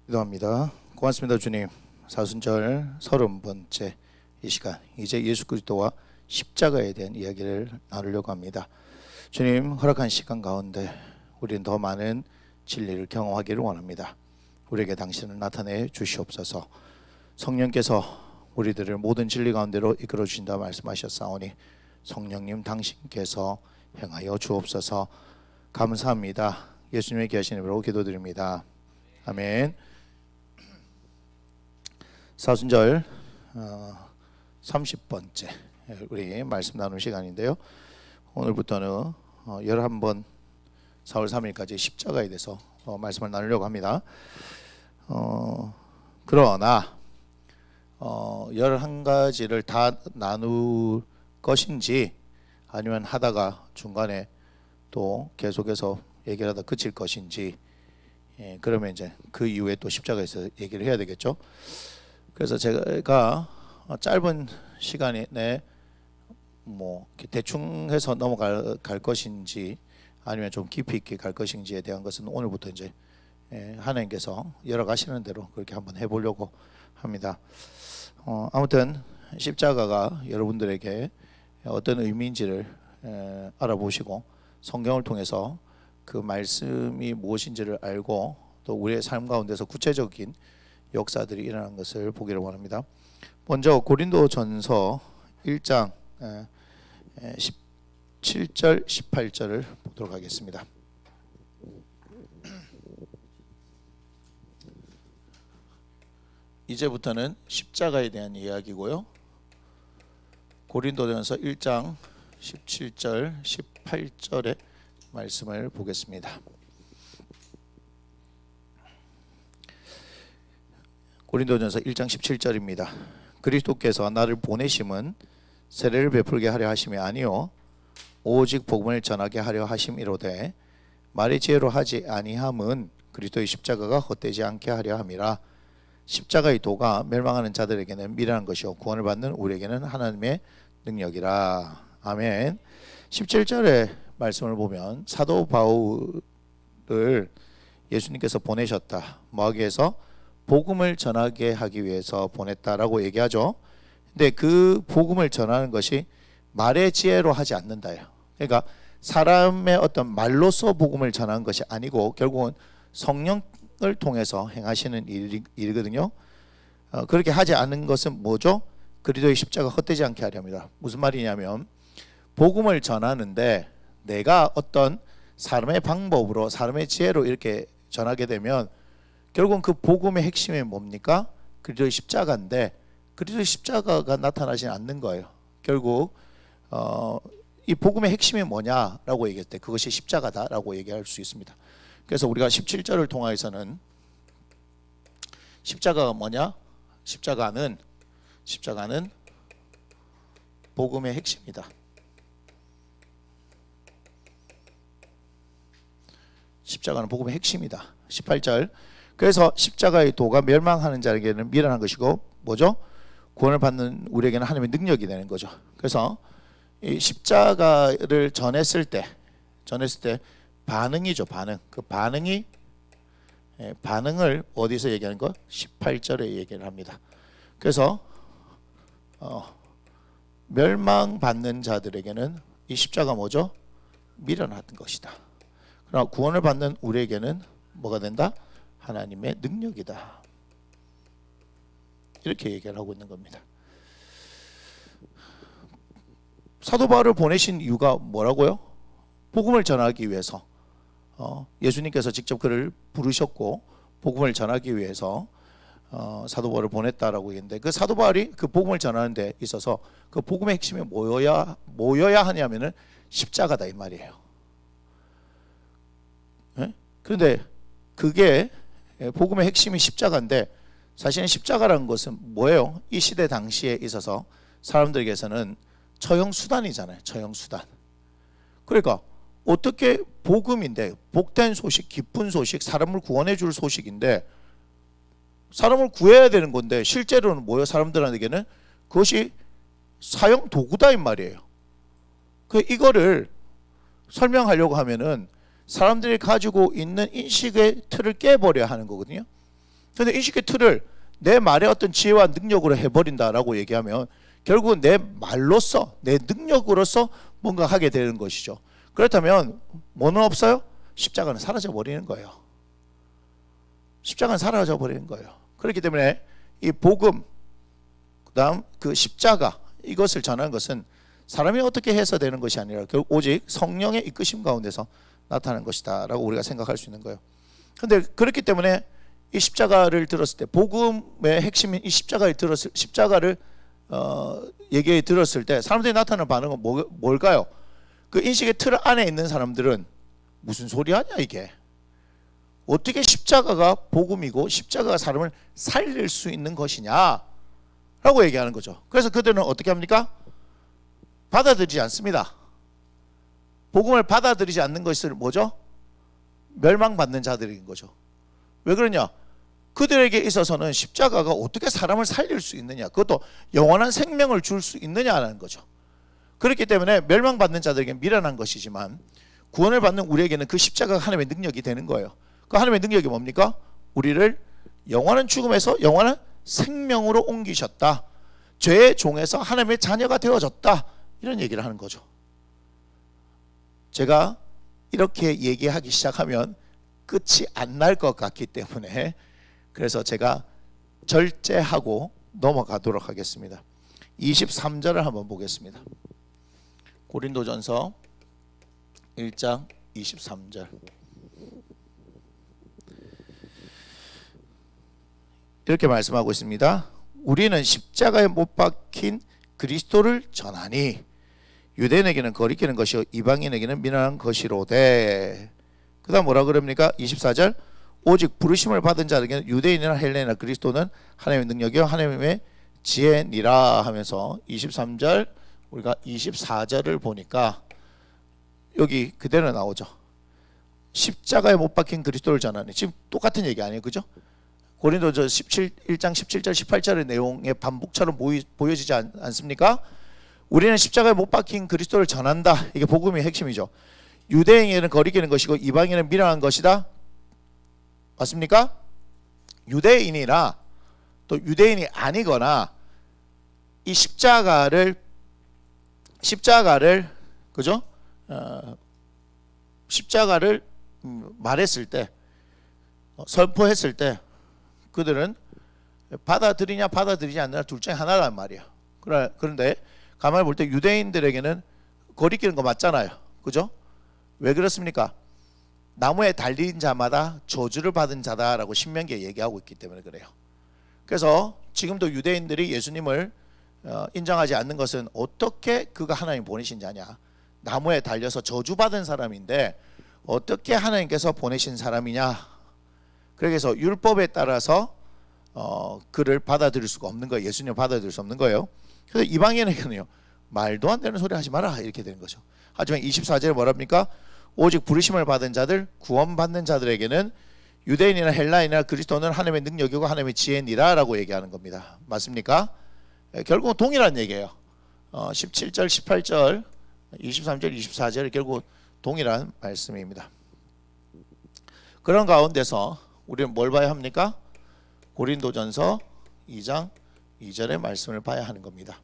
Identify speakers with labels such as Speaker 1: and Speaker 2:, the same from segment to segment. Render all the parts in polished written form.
Speaker 1: 기도합니다. 고맙습니다, 주님. 사순절 30번째 이 시간, 이제 예수 그리스도와 십자가에 대한 이야기를 나누려고 합니다. 주님, 허락한 시간 가운데 우리는 더 많은 진리를 경험하기를 원합니다. 우리에게 당신을 나타내 주시옵소서. 성령께서 우리들을 모든 진리 가운데로 이끌어 주신다 말씀하셨사오니 성령님 당신께서 행하여 주옵소서. 감사합니다. 예수님의 귀하신 이름으로 기도드립니다. 아멘. 사순절 30번째 우리 말씀 나누는 시간인데요. 오늘부터는 11번 4월 3일까지 십자가에 대해서 말씀을 나누려고 합니다. 그러나 11가지를 다 나눌 것인지 아니면 하다가 중간에 또 계속해서 얘기를 하다 그칠 것인지, 그러면 이제 그 이후에 또 십자가에서 얘기를 해야 되겠죠. 그래서 제가 짧은 시간에 뭐 대충 해서 넘어갈 것인지 아니면 좀 깊이 있게 갈 것인지에 대한 것은 오늘부터 이제 하나님께서 열어가시는 대로 그렇게 한번 해보려고 합니다. 아무튼 십자가가 여러분들에게 어떤 의미인지를 알아보시고 성경을 통해서 그 말씀이 무엇인지를 알고 또 우리의 삶 가운데서 구체적인 역사들이 일어난 것을 보기를 원합니다. 먼저 고린도전서 1장 17절 18절을 보도록 하겠습니다. 이제부터는 십자가에 대한 이야기고요. 고린도전서 1장 17절 18절의 말씀을 보겠습니다. 고린도전서 1장 17절입니다. 그리스도께서 나를 보내심은 세례를 베풀게 하려 하심이 아니요 오직 복음을 전하게 하려 하심이로되 말의 지혜로 하지 아니함은 그리스도의 십자가가 헛되지 않게 하려 함이라. 십자가의 도가 멸망하는 자들에게는 미련한 것이요 구원을 받는 우리에게는 하나님의 능력이라. 아멘. 17절의 말씀을 보면 사도 바울을 예수님께서 보내셨다, 뭐하기 위해서? 복음을 전하게 하기 위해서 보냈다라고 얘기하죠. 근데 그 복음을 전하는 것이 말의 지혜로 하지 않는다요. 그러니까 사람의 어떤 말로서 복음을 전하는 것이 아니고 결국은 성령을 통해서 행하시는 일이거든요. 그렇게 하지 않는 것은 뭐죠? 그리스도의 십자가 헛되지 않게 하려 합니다. 무슨 말이냐면 복음을 전하는데 내가 어떤 사람의 방법으로 사람의 지혜로 이렇게 전하게 되면 결국은 그 복음의 핵심이 뭡니까? 그리스도의 십자가인데 그리스도의 십자가가 나타나지 않는 거예요. 결국 이 복음의 핵심이 뭐냐라고 얘기할 때 그것이 십자가다라고 얘기할 수 있습니다. 그래서 우리가 17절을 통해서는 십자가가 뭐냐? 십자가는 복음의 핵심이다. 십자가는 복음의 핵심이다. 18절. 그래서 십자가의 도가 멸망하는 자에게는 미련한 것이고 뭐죠? 구원을 받는 우리에게는 하나님의 능력이 되는 거죠. 그래서 이 십자가를 전했을 때 반응이죠. 그 반응을 어디서 얘기하는 거? 18절에 얘기를 합니다. 그래서 멸망받는 자들에게는 이 십자가 뭐죠? 미련한 것이다. 그러나 구원을 받는 우리에게는 뭐가 된다? 하나님의 능력이다. 이렇게 얘기를 하고 있는 겁니다. 사도 바울을 보내신 이유가 뭐라고요? 복음을 전하기 위해서. 예수님께서 직접 그를 부르셨고 복음을 전하기 위해서 사도 바울을 보냈다라고 했는데 그 사도 바울이 그 복음을 전하는 데 있어서 그 복음의 핵심이 뭐여야 하냐면은 십자가다 이 말이에요. 그런데 그게 복음의 핵심이 십자가인데 사실은 십자가라는 것은 뭐예요? 이 시대 당시에 있어서 사람들에게서는 처형수단이잖아요. 처형수단. 그러니까 어떻게 복음인데 복된 소식, 기쁜 소식, 사람을 구원해 줄 소식인데 사람을 구해야 되는 건데 실제로는 뭐예요? 사람들에게는 그것이 사형 도구다 이 말이에요. 이거를 설명하려고 하면은 사람들이 가지고 있는 인식의 틀을 깨버려야 하는 거거든요. 근데 인식의 틀을 내 말의 어떤 지혜와 능력으로 해버린다라고 얘기하면 결국은 내 말로써, 내 능력으로서 뭔가 하게 되는 것이죠. 그렇다면 뭐는 없어요? 십자가는 사라져 버리는 거예요. 십자가는 사라져 버리는 거예요. 그렇기 때문에 이 복음, 그다음 그 십자가, 이것을 전하는 것은 사람이 어떻게 해서 되는 것이 아니라 결국 오직 성령의 이끄심 가운데서 나타나는 것이다 라고 우리가 생각할 수 있는 거예요. 근데 그렇기 때문에 이 십자가를 들었을 때, 복음의 핵심인 이 십자가를 얘기해 들었을 때 사람들이 나타나는 반응은 뭘까요? 그 인식의 틀 안에 있는 사람들은 무슨 소리 하냐 이게, 어떻게 십자가가 복음이고 십자가가 사람을 살릴 수 있는 것이냐 라고 얘기하는 거죠. 그래서 그들은 어떻게 합니까? 받아들이지 않습니다. 복음을 받아들이지 않는 것을 뭐죠? 멸망받는 자들인 거죠. 왜 그러냐? 그들에게 있어서는 십자가가 어떻게 사람을 살릴 수 있느냐, 그것도 영원한 생명을 줄 수 있느냐라는 거죠. 그렇기 때문에 멸망받는 자들에게는 미련한 것이지만 구원을 받는 우리에게는 그 십자가가 하나님의 능력이 되는 거예요. 그 하나님의 능력이 뭡니까? 우리를 영원한 죽음에서 영원한 생명으로 옮기셨다, 죄의 종에서 하나님의 자녀가 되어졌다, 이런 얘기를 하는 거죠. 제가 이렇게 얘기하기 시작하면 끝이 안 날 것 같기 때문에 그래서 제가 절제하고 넘어가도록 하겠습니다. 23절을 한번 보겠습니다. 고린도전서 1장 23절. 이렇게 말씀하고 있습니다. 우리는 십자가에 못 박힌 그리스도를 전하니 유대인에게는 거리끼는 것이요 이방인에게는 미련한 것이로되. 그 다음 뭐라 그럽니까? 24절. 오직 부르심을 받은 자에게는 유대인이나 헬레나 그리스도는 하나님의 능력이요 하나님의 지혜니라 하면서 23절, 우리가 24절을 보니까 여기 그대로 나오죠. 십자가에 못 박힌 그리스도를 전하니, 지금 똑같은 얘기 아니에요, 그죠? 고린도서 1장 17절 18절의 내용의 반복처럼 보여지지 않습니까? 우리는 십자가에 못 박힌 그리스도를 전한다, 이게 복음의 핵심이죠. 유대인에게는 거리끼는 것이고 이방인은 미련한 것이다, 맞습니까? 유대인이나 또 유대인이 아니거나 이 십자가를 그죠? 십자가를 말했을 때, 선포했을 때 그들은 받아들이냐 받아들이지 않느냐 둘 중에 하나란 말이야. 그런데 가만히 볼 때 유대인들에게는 거리끼는 거 맞잖아요, 그죠? 왜 그렇습니까? 나무에 달린 자마다 저주를 받은 자다라고 신명기에 얘기하고 있기 때문에 그래요. 그래서 지금도 유대인들이 예수님을 인정하지 않는 것은 어떻게 그가 하나님 보내신 자냐, 나무에 달려서 저주받은 사람인데 어떻게 하나님께서 보내신 사람이냐. 그래서 율법에 따라서 그를 받아들일 수가 없는 거예요. 예수님을 받아들일 수 없는 거예요. 그래서 이방인에게는요, 말도 안 되는 소리 하지 마라 이렇게 되는 거죠. 하지만 24절에 뭐랍니까? 오직 부르심을 받은 자들, 구원받는 자들에게는 유대인이나 헬라인이나 그리스도는 하나님의 능력이고 하나님의 지혜니라 라고 얘기하는 겁니다. 맞습니까? 결국은 동일한 얘기예요. 17절, 18절, 23절, 24절이 결국 동일한 말씀입니다. 그런 가운데서 우리는 뭘 봐야 합니까? 고린도전서 2장 2절의 말씀을 봐야 하는 겁니다.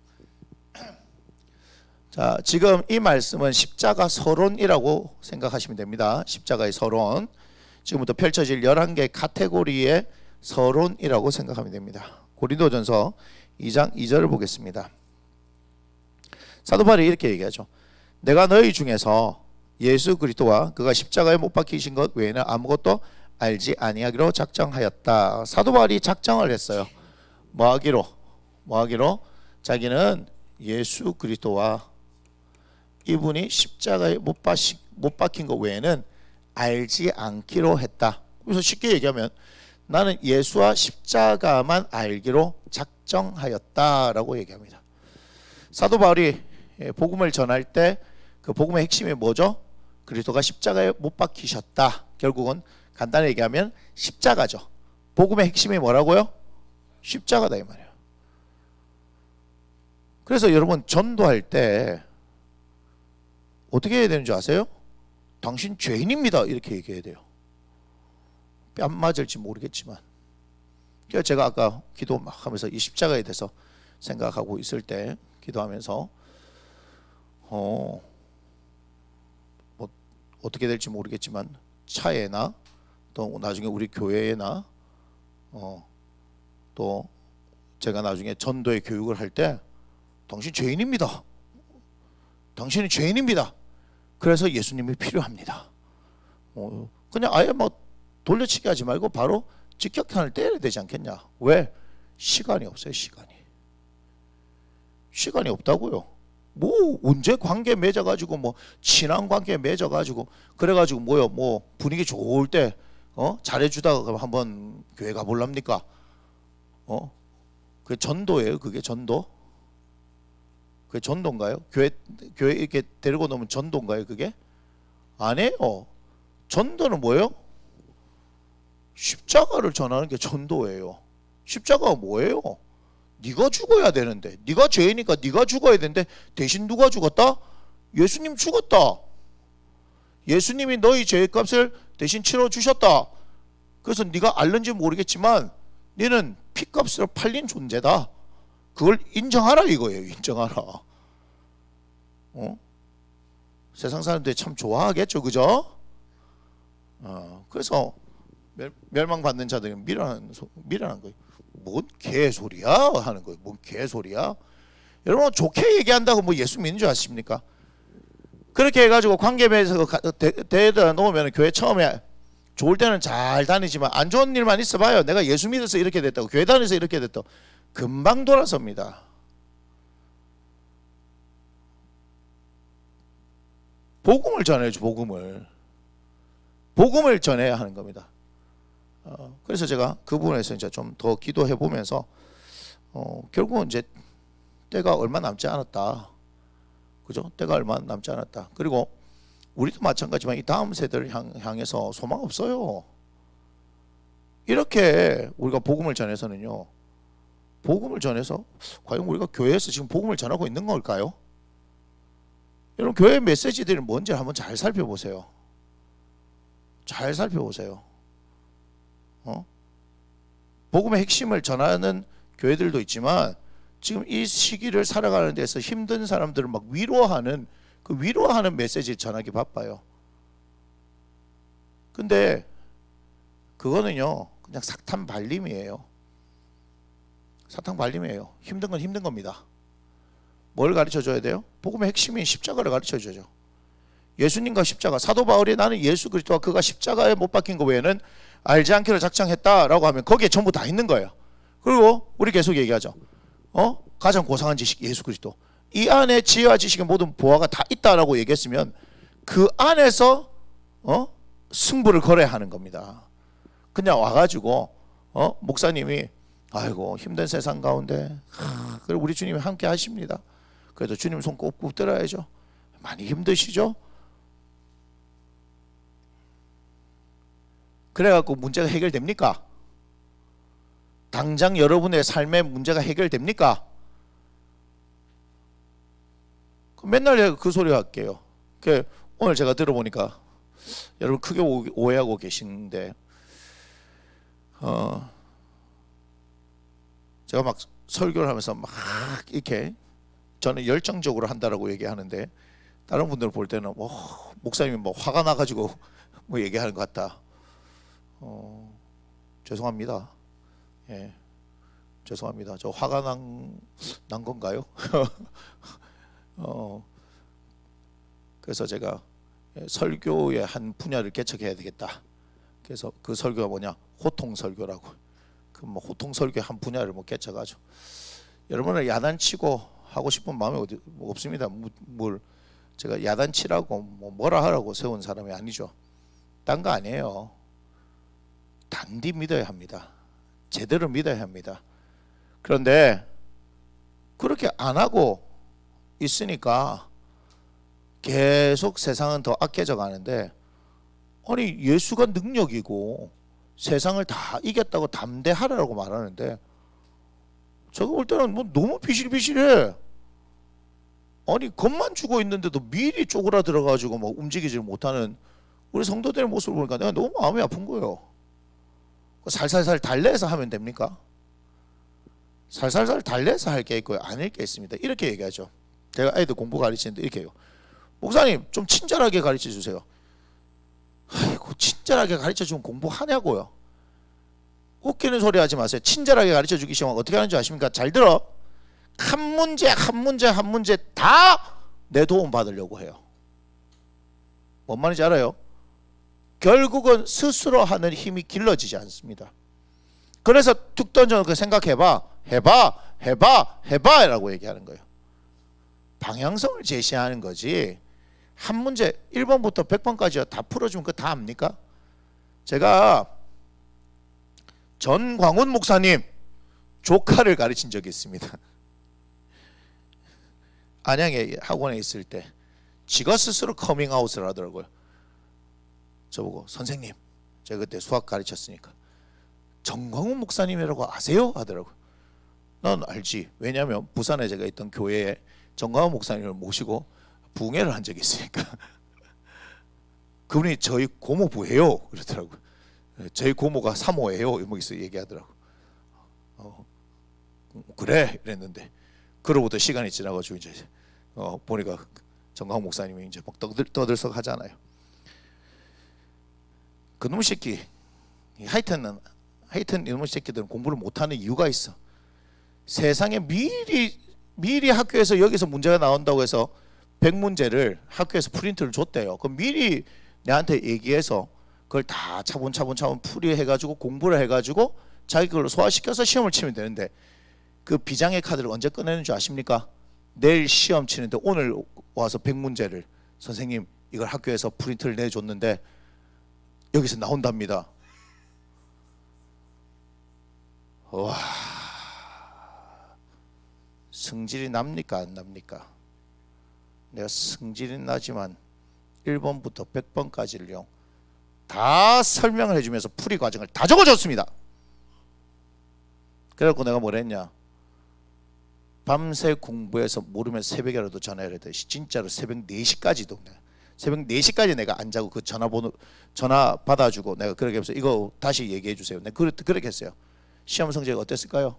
Speaker 1: 자, 지금 이 말씀은 십자가 서론이라고 생각하시면 됩니다. 십자가의 서론, 지금부터 펼쳐질 11개의 카테고리의 서론이라고 생각하면 됩니다. 고린도전서 2장 2절을 보겠습니다. 사도 바울이 이렇게 얘기하죠. 내가 너희 중에서 예수 그리스도와 그가 십자가에 못 박히신 것 외에는 아무것도 알지 아니하기로 작정하였다. 사도 바울이 작정을 했어요. 뭐 하기로? 자기는 예수 그리스도와 이분이 십자가에 못 박힌 것 외에는 알지 않기로 했다. 그래서 쉽게 얘기하면 나는 예수와 십자가만 알기로 작정하였다라고 얘기합니다. 사도 바울이 복음을 전할 때 그 복음의 핵심이 뭐죠? 그리스도가 십자가에 못 박히셨다. 결국은 간단히 얘기하면 십자가죠. 복음의 핵심이 뭐라고요? 십자가다 이 말이에요. 그래서 여러분 전도할 때 어떻게 해야 되는 줄 아세요? 당신 죄인입니다 이렇게 얘기해야 돼요. 뺨 맞을지 모르겠지만 그래서 제가 아까 기도 막 하면서 이 십자가에 대해서 생각하고 있을 때 기도하면서 뭐 어떻게 될지 모르겠지만 차에나 또 나중에 우리 교회에나 또 제가 나중에 전도의 교육을 할 때 당신 죄인입니다. 당신은 죄인입니다. 그래서 예수님이 필요합니다. 그냥 아예 뭐 돌려치기 하지 말고 바로 직격탄을 때려야 되지 않겠냐. 왜? 시간이 없어요. 시간이 없다고요. 뭐 언제 관계 맺어가지고 뭐 친한 관계 맺어가지고 그래가지고 뭐요 뭐 분위기 좋을 때 잘해주다가 한번 교회 가볼랍니까? 그게 전도예요. 그게 전도? 그게 전도인가요? 교회 이렇게 데리고 놓으면 전도인가요? 그게? 아니에요. 전도는 뭐예요? 십자가를 전하는 게 전도예요. 십자가가 뭐예요? 네가 죽어야 되는데, 네가 죄니까 네가 죽어야 되는데 대신 누가 죽었다? 예수님 죽었다. 예수님이 너희 죄값을 대신 치러 주셨다. 그래서 네가 알는지 모르겠지만 너는 피값으로 팔린 존재다. 그걸 인정하라 이거예요. 인정하라. 세상 사람들이 참 좋아하겠죠, 그죠? 그래서 멸망받는 자들은 미련한 거예요. 뭔 개소리야 하는 거예요. 뭔 개소리야? 여러분 좋게 얘기한다고 뭐 예수 믿는 줄 아십니까? 그렇게 해가지고 관계에서 대에다 놓으면 교회 처음에 좋을 때는 잘 다니지만 안 좋은 일만 있어봐요. 내가 예수 믿어서 이렇게 됐다고, 교회 다녀서 이렇게 됐다고, 금방 돌아섭니다. 복음을 전해야죠. 복음을 전해야 하는 겁니다. 그래서 제가 그 부분에서 이제 좀 더 기도해 보면서 결국은 이제 때가 얼마 남지 않았다. 그죠? 때가 얼마 남지 않았다. 그리고 우리도 마찬가지지만 이 다음 세대를 향해서 소망 없어요. 이렇게 우리가 복음을 전해서는요. 복음을 전해서 과연 우리가 교회에서 지금 복음을 전하고 있는 걸까요? 여러분 교회 메시지들이 뭔지 한번 잘 살펴보세요. 잘 살펴보세요. 복음의 핵심을 전하는 교회들도 있지만 지금 이 시기를 살아가는 데서 힘든 사람들을 막 위로하는 그 위로하는 메시지를 전하기 바빠요. 근데 그거는요 그냥 사탕 발림이에요. 사탕 발림이에요. 힘든 건 힘든 겁니다. 뭘 가르쳐 줘야 돼요? 복음의 핵심인 십자가를 가르쳐 줘야죠. 예수님과 십자가. 사도 바울이 나는 예수 그리스도와 그가 십자가에 못 박힌 것 외에는 알지 않기를 작정했다라고 하면 거기에 전부 다 있는 거예요. 그리고 우리 계속 얘기하죠. 가장 고상한 지식 예수 그리스도. 이 안에 지혜와 지식의 모든 보화가 다 있다라고 얘기했으면 그 안에서 승부를 걸어야 하는 겁니다. 그냥 와가지고 목사님이 아이고 힘든 세상 가운데 그리고 우리 주님이 함께 하십니다. 그래도 주님 손 꼭 붙들어야죠. 많이 힘드시죠? 그래갖고 문제가 해결됩니까? 당장 여러분의 삶의 문제가 해결됩니까? 맨날 그 소리 할게요. 오늘 제가 들어보니까 여러분 크게 오해하고 계시는데 제가 막 설교를 하면서 막 이렇게 저는 열정적으로 한다라고 얘기하는데 다른 분들 볼 때는 목사님이 뭐 화가 나가지고 뭐 얘기하는 것 같다. 죄송합니다. 예, 죄송합니다. 저 화가 난 건가요? 그래서 제가 설교의 한 분야를 개척해야 되겠다. 그래서 그 설교가 뭐냐? 호통 설교라고. 그 뭐 호통 설교의 한 분야를 뭐 개척하죠. 여러분을 야단치고 하고 싶은 마음이 뭐 없습니다. 뭘 제가 야단치라고 뭐라 하라고 세운 사람이 아니죠. 딴 거 아니에요. 단디 믿어야 합니다. 제대로 믿어야 합니다. 그런데 그렇게 안 하고 있으니까 계속 세상은 더 악해져 가는데 아니 예수가 능력이고 세상을 다 이겼다고 담대하라고 말하는데 제가 볼 때는 뭐 너무 비실비실해. 아니 겁만 주고 있는데도 미리 쪼그라들어 가지고 막 움직이지 못하는 우리 성도들의 모습을 보니까 내가 너무 마음이 아픈 거예요. 살살살 달래서 하면 됩니까? 살살살 달래서 할 게 있고요, 아닐 게 있습니다. 이렇게 얘기하죠. 제가 아이들 공부 가르치는데 이렇게 해요. 목사님 좀 친절하게 가르쳐 주세요. 아이고, 친절하게 가르쳐 주면 공부하냐고요. 웃기는 소리 하지 마세요. 친절하게 가르쳐 주기 시작하면 어떻게 하는지 아십니까? 잘 들어. 한 문제 다 내 도움 받으려고 해요. 뭔 말인지 알아요? 결국은 스스로 하는 힘이 길러지지 않습니다. 그래서 툭 던져놓고 생각해봐, 해봐 라고 얘기하는 거예요. 방향성을 제시하는 거지. 한 문제 1번부터 100번까지 다 풀어주면 그거 다 압니까? 제가 전광훈 목사님 조카를 가르친 적이 있습니다. 안양에 학원에 있을 때 지가 스스로 커밍아웃을 하더라고요. 저보고 선생님, 제가 그때 수학 가르쳤으니까 전광훈 목사님이라고 아세요? 하더라고요. 난 알지. 왜냐하면 부산에 제가 있던 교회에 전광훈 목사님을 모시고 부흥회를 한 적이 있으니까. 그분이 저희 고모부예요 그러더라고요. 저희 고모가 사모예요 이러면서 얘기하더라고요. 그래 이랬는데, 그로부터 시간이 지나가지고 이제 보니까 정광훈 목사님이 이제 막 떠들썩 하잖아요. 그놈 새끼, 하여튼 이놈 새끼들은 공부를 못하는 이유가 있어. 세상에 미리 학교에서 여기서 문제가 나온다고 해서 100문제를 학교에서 프린트를 줬대요. 그럼 미리 내한테 얘기해서 그걸 다 차분차분 풀이해가지고 공부를 해가지고 자기 걸로 소화시켜서 시험을 치면 되는데, 그 비장의 카드를 언제 꺼내는 줄 아십니까? 내일 시험 치는데 오늘 와서 100문제를 선생님 이걸 학교에서 프린트를 내줬는데 여기서 나온답니다. 와, 성질이 납니까 안 납니까? 내가 성질이 나지만 1번부터 100번까지를요 다 설명을 해주면서 풀이 과정을 다 적어줬습니다. 그래갖고 내가 뭐라 했냐, 밤새 공부해서 모르면 새벽에라도 전화를 해야 진짜로 새벽 4시까지도 새벽 4시까지 내가 안 자고 그 전화 받아주고 내가 그렇게 해서 이거 다시 얘기해 주세요. 내가 그렇게 했어요. 시험 성적이 어땠을까요?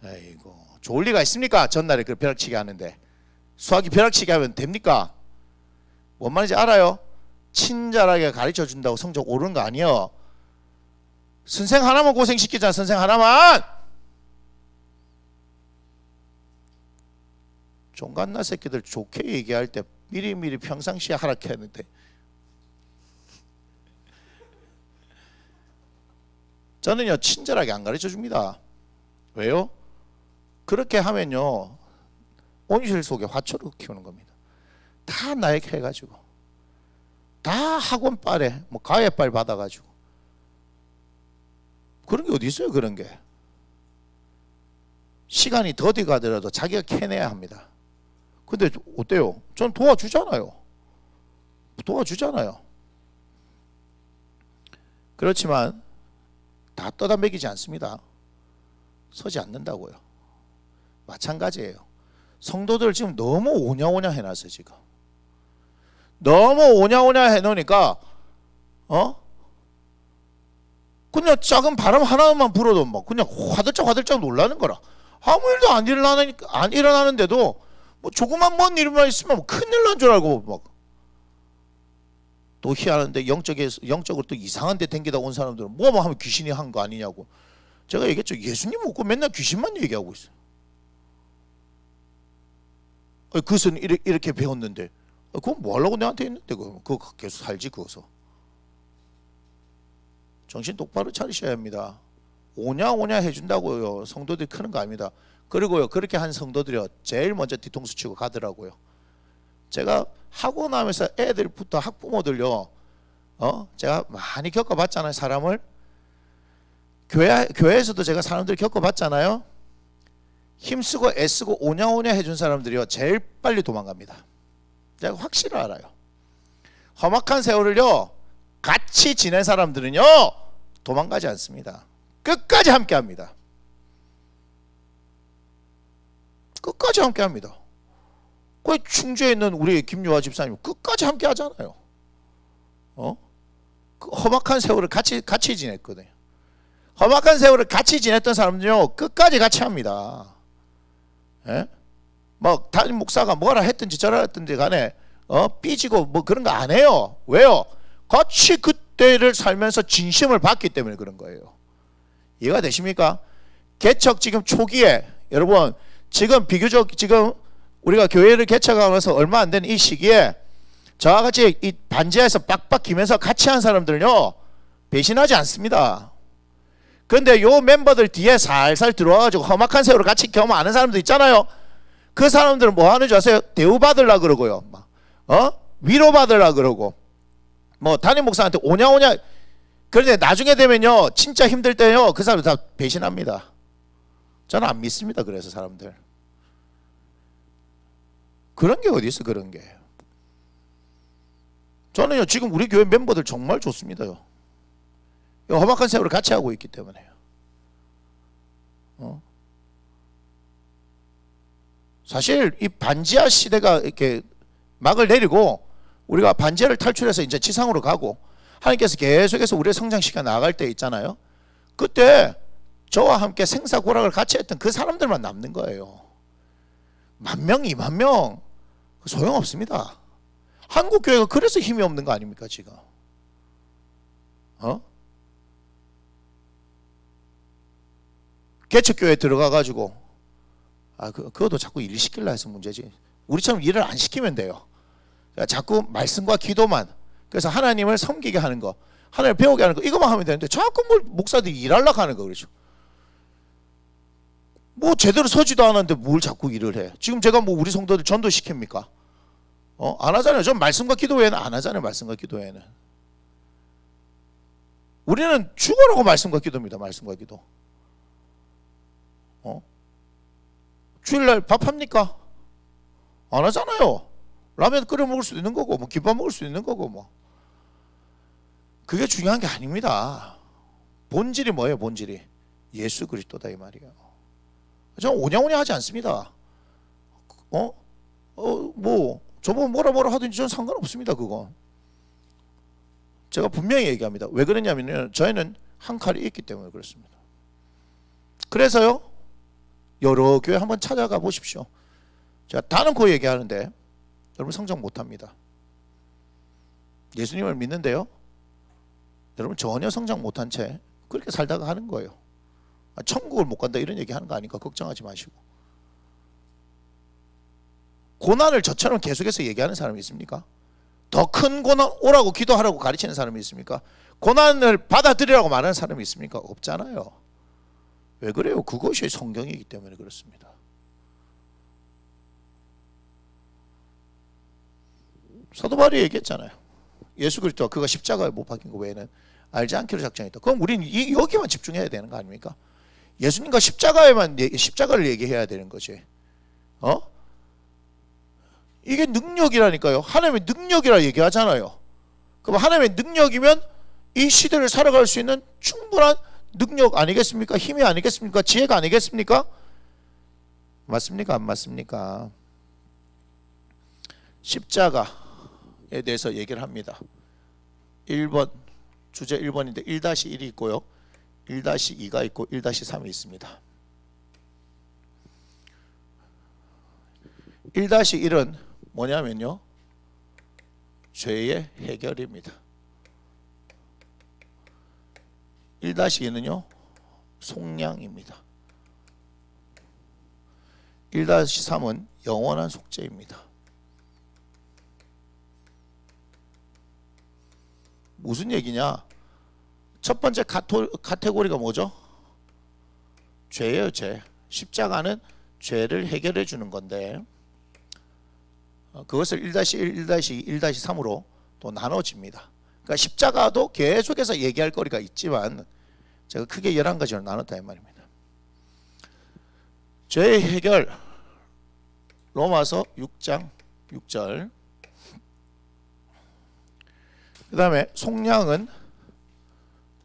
Speaker 1: 아이고, 좋을 리가 있습니까? 전날에 그 벼락치기 하는데 수학이 벼락치기 하면 됩니까? 뭔 말인지 알아요? 친절하게 가르쳐 준다고 성적 오르는 거 아니에요. 선생 하나만 고생시키잖아. 선생 하나만. 종갓나 새끼들 좋게 얘기할 때 미리미리 평상시에 하락해야 하는데, 저는요 친절하게 안 가르쳐 줍니다. 왜요? 그렇게 하면요 온실 속에 화초를 키우는 겁니다. 다 나에게 해가지고 다 학원빨에 뭐 가외빨 받아가지고 그런 게 어디 있어요. 그런 게 시간이 더디 가더라도 자기가 캐내야 합니다. 근데 어때요? 전 도와주잖아요. 그렇지만 다 떠다 먹이지 않습니다. 서지 않는다고요. 마찬가지예요. 성도들 지금 너무 오냐오냐 해놨어요. 지금 너무 오냐오냐 해놓으니까 그냥 작은 바람 하나만 불어도 막 그냥 화들짝 놀라는 거라. 아무 일도 안 일어나는데도 뭐 조그만 뭔 일만 있으면 뭐 큰일 난 줄 알고 막 또 희한한데 영적으로 또 이상한 데 댕기다 온 사람들은 뭐만 하면 귀신이 한 거 아니냐고. 제가 얘기했죠. 예수님 없고 맨날 귀신만 얘기하고 있어요. 그것은 이렇게 배웠는데 그건 뭐 하려고 내한테 했는데 그거 계속 살지. 그거서 정신 똑바로 차리셔야 합니다. 오냐 해준다고요 성도들이 크는 거 아닙니다. 그리고요 그렇게 한 성도들이요 제일 먼저 뒤통수 치고 가더라고요. 제가 하고 나면서 애들부터 학부모들요 제가 많이 겪어봤잖아요. 사람을 교회에서도 제가 사람들 겪어봤잖아요. 힘쓰고 애쓰고 오냐 해준 사람들이요 제일 빨리 도망갑니다. 제가 확실히 알아요. 험악한 세월을요 같이 지낸 사람들은요 도망가지 않습니다. 끝까지 함께합니다. 끝까지 함께합니다. 그 충주에 있는 우리 김유아 집사님 끝까지 함께하잖아요. 험악한 세월을 같이 지냈거든요. 험악한 세월을 같이 지냈던 사람들요 끝까지 같이 합니다. 예? 뭐 담임 목사가 뭐라 했든지 저라 했든지 간에 삐지고 뭐 그런 거 안 해요. 왜요? 같이 그때를 살면서 진심을 봤기 때문에 그런 거예요. 이해가 되십니까? 개척 지금 초기에 여러분 지금 비교적 지금 우리가 교회를 개척하면서 얼마 안 된 이 시기에 저와 같이 이 반지하에서 빡빡 기면서 같이 한 사람들은요 배신하지 않습니다. 그런데 요 멤버들 뒤에 살살 들어와가지고 험악한 세월을 같이 경험하는 사람도 있잖아요. 그 사람들은 뭐 하는 줄 아세요? 대우받으려 그러고요. 위로받으려 그러고 뭐 담임 목사한테 오냐오냐. 그런데 나중에 되면요 진짜 힘들 때요 그 사람들 다 배신합니다. 저는 안 믿습니다. 그래서 사람들 그런 게 어디 있어. 그런 게 저는요 지금 우리 교회 멤버들 정말 좋습니다요. 험악한 세월을 같이 하고 있기 때문에요. 사실 이 반지하 시대가 이렇게 막을 내리고 우리가 반지하를 탈출해서 이제 지상으로 가고 하나님께서 계속해서 우리의 성장시켜 나아갈 때 있잖아요. 그때 저와 함께 생사고락을 같이 했던 그 사람들만 남는 거예요. 10,000명, 20,000명 소용없습니다. 한국교회가 그래서 힘이 없는 거 아닙니까 지금? 개척교회에 들어가가지고 그것도 자꾸 일 시키려 해서 문제지. 우리처럼 일을 안 시키면 돼요. 자꾸 말씀과 기도만, 그래서 하나님을 섬기게 하는 거, 하나님을 배우게 하는 거, 이것만 하면 되는데 자꾸 뭘 목사들이 일하려고 하는 거. 그렇죠. 뭐 제대로 서지도 않았는데 뭘 자꾸 일을 해. 지금 제가 뭐 우리 성도들 전도시킵니까? 안 하잖아요. 전 말씀과 기도 외에는 안 하잖아요. 말씀과 기도 외에는. 우리는 죽으라고 말씀과 기도입니다. 말씀과 기도. 주일날 밥 합니까? 안 하잖아요. 라면 끓여 먹을 수도 있는 거고 뭐 김밥 먹을 수도 있는 거고 뭐. 그게 중요한 게 아닙니다. 본질이 뭐예요? 본질이 예수 그리스도다 이 말이에요. 저는 오냐오냐 하지 않습니다. 뭐 저보고 뭐라 하든지 저는 상관없습니다. 그거 제가 분명히 얘기합니다. 왜 그러냐면요 저희는 한 칼이 있기 때문에 그렇습니다. 그래서요 여러 교회 한번 찾아가 보십시오. 제가 다놓고 얘기하는데 여러분 성장 못합니다. 예수님을 믿는데요 여러분 전혀 성장 못한 채 그렇게 살다가 하는 거예요. 천국을 못 간다 이런 얘기 하는 거 아니까 걱정하지 마시고. 고난을 저처럼 계속해서 얘기하는 사람이 있습니까? 더 큰 고난 오라고 기도하라고 가르치는 사람이 있습니까? 고난을 받아들이라고 말하는 사람이 있습니까? 없잖아요. 왜 그래요? 그것이 성경이기 때문에 그렇습니다. 사도 바울이 얘기했잖아요. 예수 그리스도가 그가 십자가에 못 박힌 것 외에는 알지 않기로 작정했다. 그럼 우리는 여기만 집중해야 되는 거 아닙니까? 예수님과 십자가를 얘기해야 되는 거지. 이게 능력이라니까요. 하나님의 능력이라 얘기하잖아요. 그럼 하나님의 능력이면 이 시대를 살아갈 수 있는 충분한 능력 아니겠습니까? 힘이 아니겠습니까? 지혜가 아니겠습니까? 맞습니까? 안 맞습니까? 십자가에 대해서 얘기를 합니다. 1번 주제 1번인데 1-1이 있고요 1-2가 있고 1-3이 있습니다. 1-1은 뭐냐면요 죄의 해결입니다. 1-2는요 속량입니다. 1-3은 영원한 속죄입니다. 무슨 얘기냐? 첫 번째 카테고리가 뭐죠? 죄예요. 죄. 십자가는 죄를 해결해 주는 건데 그것을 1-1, 1-2, 1-3으로 또 나눠집니다. 그러니까 십자가도 계속해서 얘기할 거리가 있지만 제가 크게 11가지로 나눴다 이 말입니다. 죄의 해결 로마서 6장 6절, 그 다음에 속량은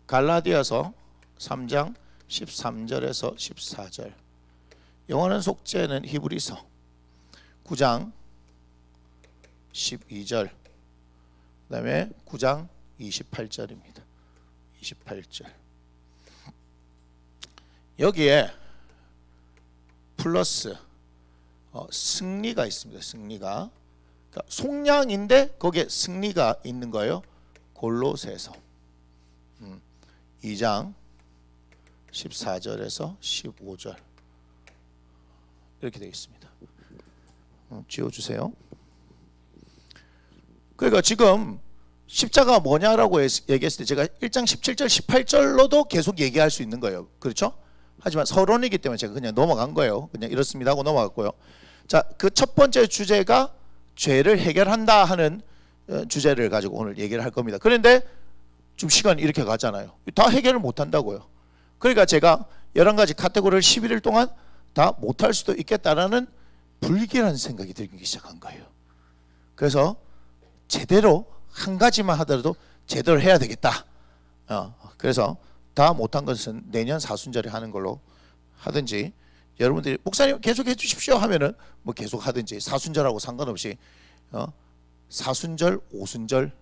Speaker 1: 갈라디아서 3장 13절에서 14절, 영원한 속죄는 히브리서 9장 12절, 그 다음에 9장 28절입니다. 28절. 여기에 플러스 승리가 있습니다. 승리가. 그러니까 속량인데 거기에 승리가 있는 거예요. 골로새서 2장 14절에서 15절 이렇게 되어 있습니다. 지워주세요. 그러니까 지금 십자가 뭐냐라고 얘기했을 때 제가 1장 17절 18절로도 계속 얘기할 수 있는 거예요. 그렇죠? 하지만 서론이기 때문에 제가 그냥 넘어간 거예요. 그냥 이렇습니다 하고 넘어갔고요. 자, 그 첫 번째 주제가 죄를 해결한다 하는 주제를 가지고 오늘 얘기를 할 겁니다. 그런데 좀 시간이 이렇게 가잖아요. 다 해결을 못 한다고요. 그러니까 제가 11가지 카테고리를 11일 동안 다 못할 수도 있겠다라는 불길한 생각이 들기 시작한 거예요. 그래서 제대로 한 가지만 하더라도 제대로 해야 되겠다. 그래서 다 못한 것은 내년 사순절에 하는 걸로 하든지, 여러분들이 목사님 계속 해주십시오 하면은 뭐 계속 하든지, 사순절하고 상관없이 사순절, 오순절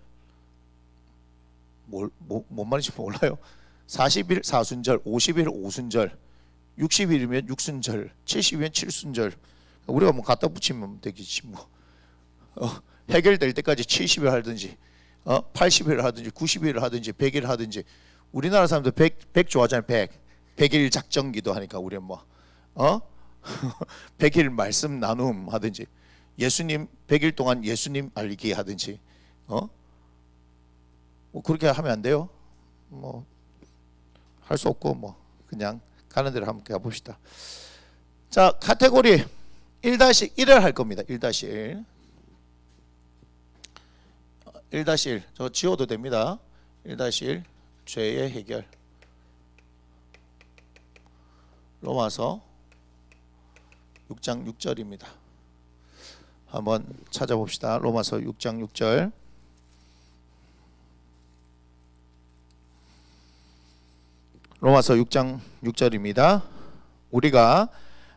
Speaker 1: 뭔 말인지 몰라요. 40일 사순절, 50일 오순절, 60일이면 육순절, 70일이면 칠순절. 우리가 뭐 갖다 붙이면 되겠지 뭐. 해결될 때까지 70일 하든지 80일 하든지 90일 하든지 100일 하든지. 우리나라 사람들 100 좋아하잖아요. 100일 작정기도 하니까 우리는 뭐 100일 말씀 나눔 하든지, 예수님 100일 동안 예수님 알리기 하든지 뭐 그렇게 하면 안 돼요. 뭐 할 수 없고 뭐 그냥 가는 대로 한번 가봅시다. 자, 카테고리 1-1을 할 겁니다. 1-1. 1-1 저 지워도 됩니다. 1-1 죄의 해결. 로마서 6장 6절입니다. 한번 찾아봅시다. 로마서 6장 6절. 로마서 6장 6절입니다. 우리가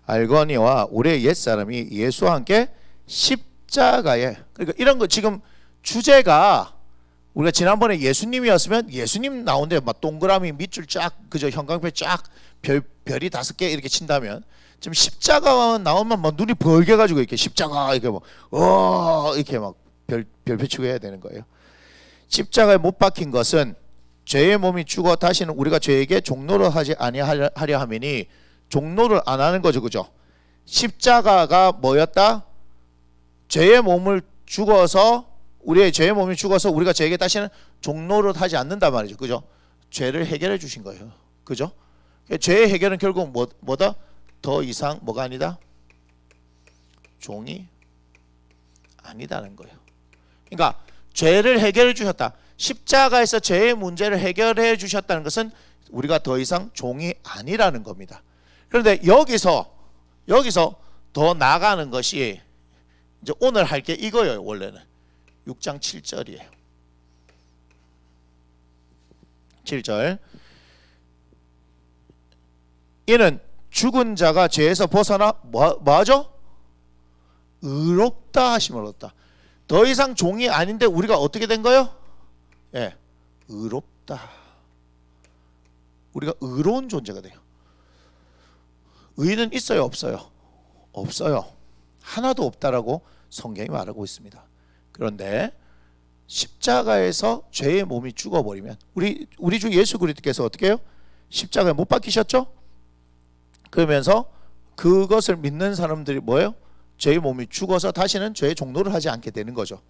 Speaker 1: 알거니와 우리의 옛사람이 예수와 함께 십자가에, 그러니까 이런 거 지금 주제가, 우리가 지난번에 예수님이었으면 예수님 나오는데 막 동그라미 밑줄 쫙, 그저 형광펜 쫙 별이 5개 이렇게 친다면, 지금 십자가만 나오면 막 눈이 벌게 가지고 이렇게 십자가 이렇게 막 이렇게 막 별표 치고 해야 되는 거예요. 십자가에 못 박힌 것은 죄의 몸이 죽어 다시는 우리가 죄에게 종노를 하지 아니하려 함이니, 종노를 안 하는 거죠, 그죠? 십자가가 뭐였다? 죄의 몸을 죽어서, 우리의 죄의 몸이 죽어서 우리가 죄에게 다시는 종노를 하지 않는단 말이죠, 그죠? 죄를 해결해 주신 거예요, 그죠? 죄의 해결은 결국 뭐다? 더 이상 뭐가 아니다? 종이 아니다는 거예요. 그러니까 죄를 해결해 주셨다. 십자가에서 죄의 문제를 해결해 주셨다는 것은 우리가 더 이상 종이 아니라는 겁니다. 그런데 여기서 더 나가는 것이 이제 오늘 할 게 이거예요. 원래는 6장 7절이에요. 7절. 이는 죽은 자가 죄에서 벗어나 뭐하죠? 의롭다 하심을 얻었다. 더 이상 종이 아닌데 우리가 어떻게 된 거예요? 예, 의롭다. 우리가 의로운 존재가 돼요. 의는 있어요, 없어요? 없어요. 하나도 없다라고 성경이 말하고 있습니다. 그런데 십자가에서 죄의 몸이 죽어버리면, 우리 주 예수 그리스도께서 어떻게 해요? 십자가에 못 박히셨죠? 그러면서 그것을 믿는 사람들이 뭐예요? 죄의 몸이 죽어서 다시는 죄의 종노를 하지 않게 되는 거죠.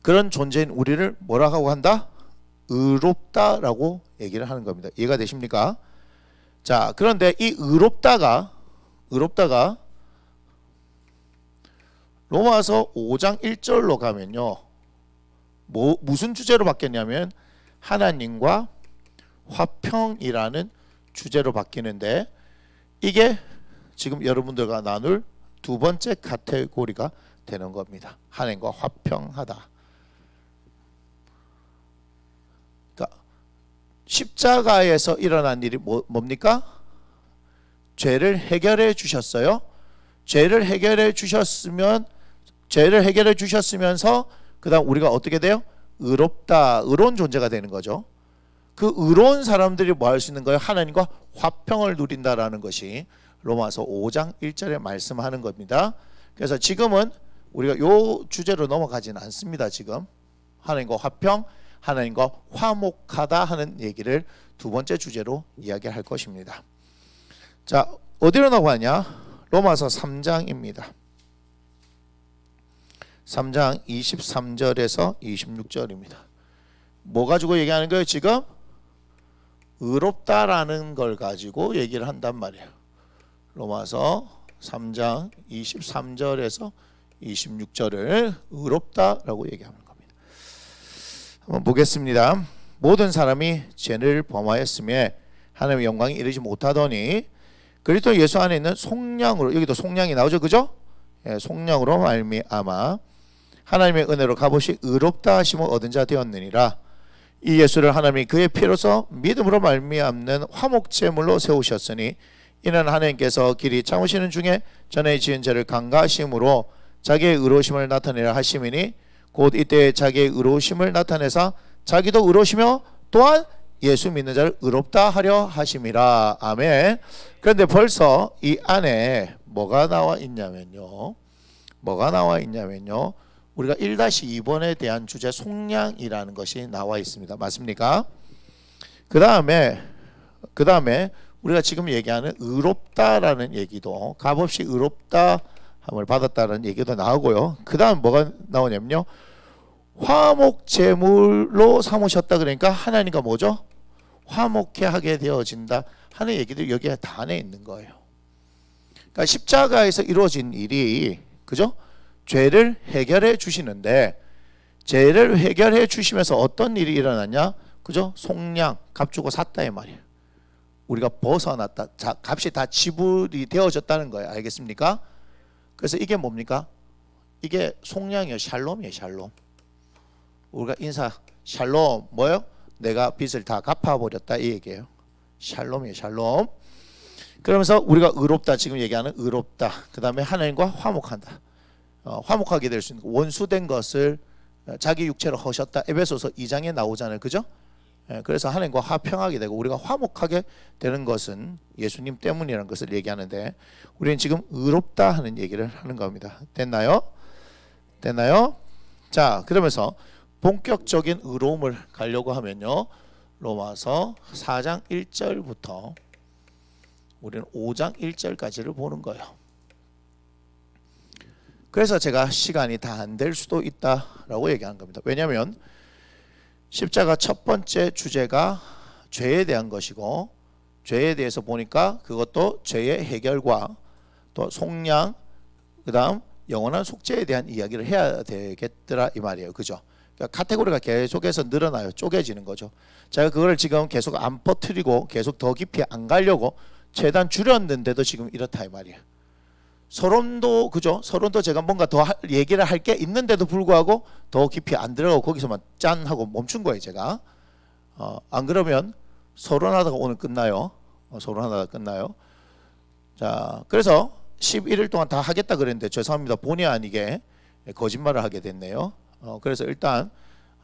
Speaker 1: 그런 존재인 우리를 뭐라고 한다? 의롭다라고 얘기를 하는 겁니다. 이해가 되십니까? 자, 그런데 이 의롭다가 로마서 5장 1절로 가면요, 무슨 주제로 바뀌었냐면 하나님과 화평이라는 주제로 바뀌는데, 이게 지금 여러분들과 나눌 두 번째 카테고리가 되는 겁니다. 하나님과 화평하다. 그러니까 십자가에서 일어난 일이 뭡니까? 죄를 해결해 주셨어요. 죄를 해결해 주셨으면서 그 다음 우리가 어떻게 돼요? 의롭다, 의로운 존재가 되는 거죠. 그 의로운 사람들이 뭐 할 수 있는 거예요? 하나님과 화평을 누린다라는 것이 로마서 5장 1절에 말씀하는 겁니다. 그래서 지금은 우리가 요 주제로 넘어가지는 않습니다. 지금 하나님과 화평, 하나님과 화목하다 하는 얘기를 두 번째 주제로 이야기할 것입니다. 자, 어디로 나가냐? 로마서 3장입니다. 3장 23절에서 26절입니다. 뭐 가지고 얘기하는 거예요? 지금 의롭다라는 걸 가지고 얘기를 한단 말이에요. 로마서 3장 23절에서 26절을 의롭다라고 얘기하는 겁니다. 한번 보겠습니다. 모든 사람이 죄를 범하였으며 하나님의 영광이 이르지 못하더니 그리스도 예수 안에 있는 속량으로, 여기도 속량이 나오죠, 그죠? 예, 속량으로 말미암아 하나님의 은혜로 값없이 의롭다 하심을 얻은 자 되었느니라. 이 예수를 하나님이 그의 피로서 믿음으로 말미암는 화목제물로 세우셨으니 이는 하나님께서 길이 참으시는 중에 전에 지은 죄를 간과하심으로 자기의 의로우심을 나타내려 하심이니 곧 이때 자기의 의로우심을 나타내사 자기도 의로우시며 또한 예수 믿는 자를 의롭다 하려 하심이라. 아멘. 그런데 벌써 이 안에 뭐가 나와 있냐면요. 우리가 1-2번에 대한 주제 속량이라는 것이 나와 있습니다. 맞습니까? 그 다음에 우리가 지금 얘기하는 의롭다라는 얘기도 값없이 의롭다함을 받았다는 얘기도 나오고요. 그 다음 뭐가 나오냐면요. 화목제물로 삼으셨다. 그러니까 하나님과 뭐죠? 화목케 하게 되어진다 하는 얘기들이 여기에 다 안에 있는 거예요. 그러니까 십자가에서 이루어진 일이, 그죠? 죄를 해결해 주시는데 죄를 해결해 주시면서 어떤 일이 일어났냐? 그죠? 속량, 값 주고 샀다 이 말이에요. 우리가 벗어났다. 값이 다 지불이 되어졌다는 거예요. 알겠습니까? 그래서 이게 뭡니까? 이게 속량이에요. 샬롬이에요. 샬롬. 우리가 인사 샬롬 뭐예요? 내가 빚을 다 갚아버렸다 이 얘기예요. 샬롬이에요. 샬롬. 그러면서 우리가 의롭다, 지금 얘기하는 의롭다. 그 다음에 하나님과 화목한다. 화목하게 될 수 있는 원수된 것을 자기 육체로 허셨다. 에베소서 2장에 나오잖아요. 그죠? 그래서 하나님과 화평하게 되고 우리가 화목하게 되는 것은 예수님 때문이라는 것을 얘기하는데 우리는 지금 의롭다 하는 얘기를 하는 겁니다. 됐나요? 자, 그러면서 본격적인 의로움을 가려고 하면요. 로마서 4장 1절부터 우리는 5장 1절까지를 보는 거예요. 그래서 제가 시간이 다 안 될 수도 있다라고 얘기하는 겁니다. 왜냐하면 십자가 첫 번째 주제가 죄에 대한 것이고 죄에 대해서 보니까 그것도 죄의 해결과 또 속량, 그 다음 영원한 속죄에 대한 이야기를 해야 되겠더라 이 말이에요. 그죠? 그러니까 카테고리가 계속해서 늘어나요. 쪼개지는 거죠. 제가 그걸 지금 계속 안 퍼뜨리고 계속 더 깊이 안 가려고 최대한 줄였는데도 지금 이렇다 이 말이에요. 서론도, 그죠? 서론도 제가 뭔가 더 얘기를 할 게 있는데도 불구하고 더 깊이 안 들어가고 거기서만 짠 하고 멈춘 거예요 제가. 안 그러면 서론하다가 오늘 끝나요. 자, 그래서 11일 동안 다 하겠다 그랬는데 죄송합니다. 본의 아니게 거짓말을 하게 됐네요. 그래서 일단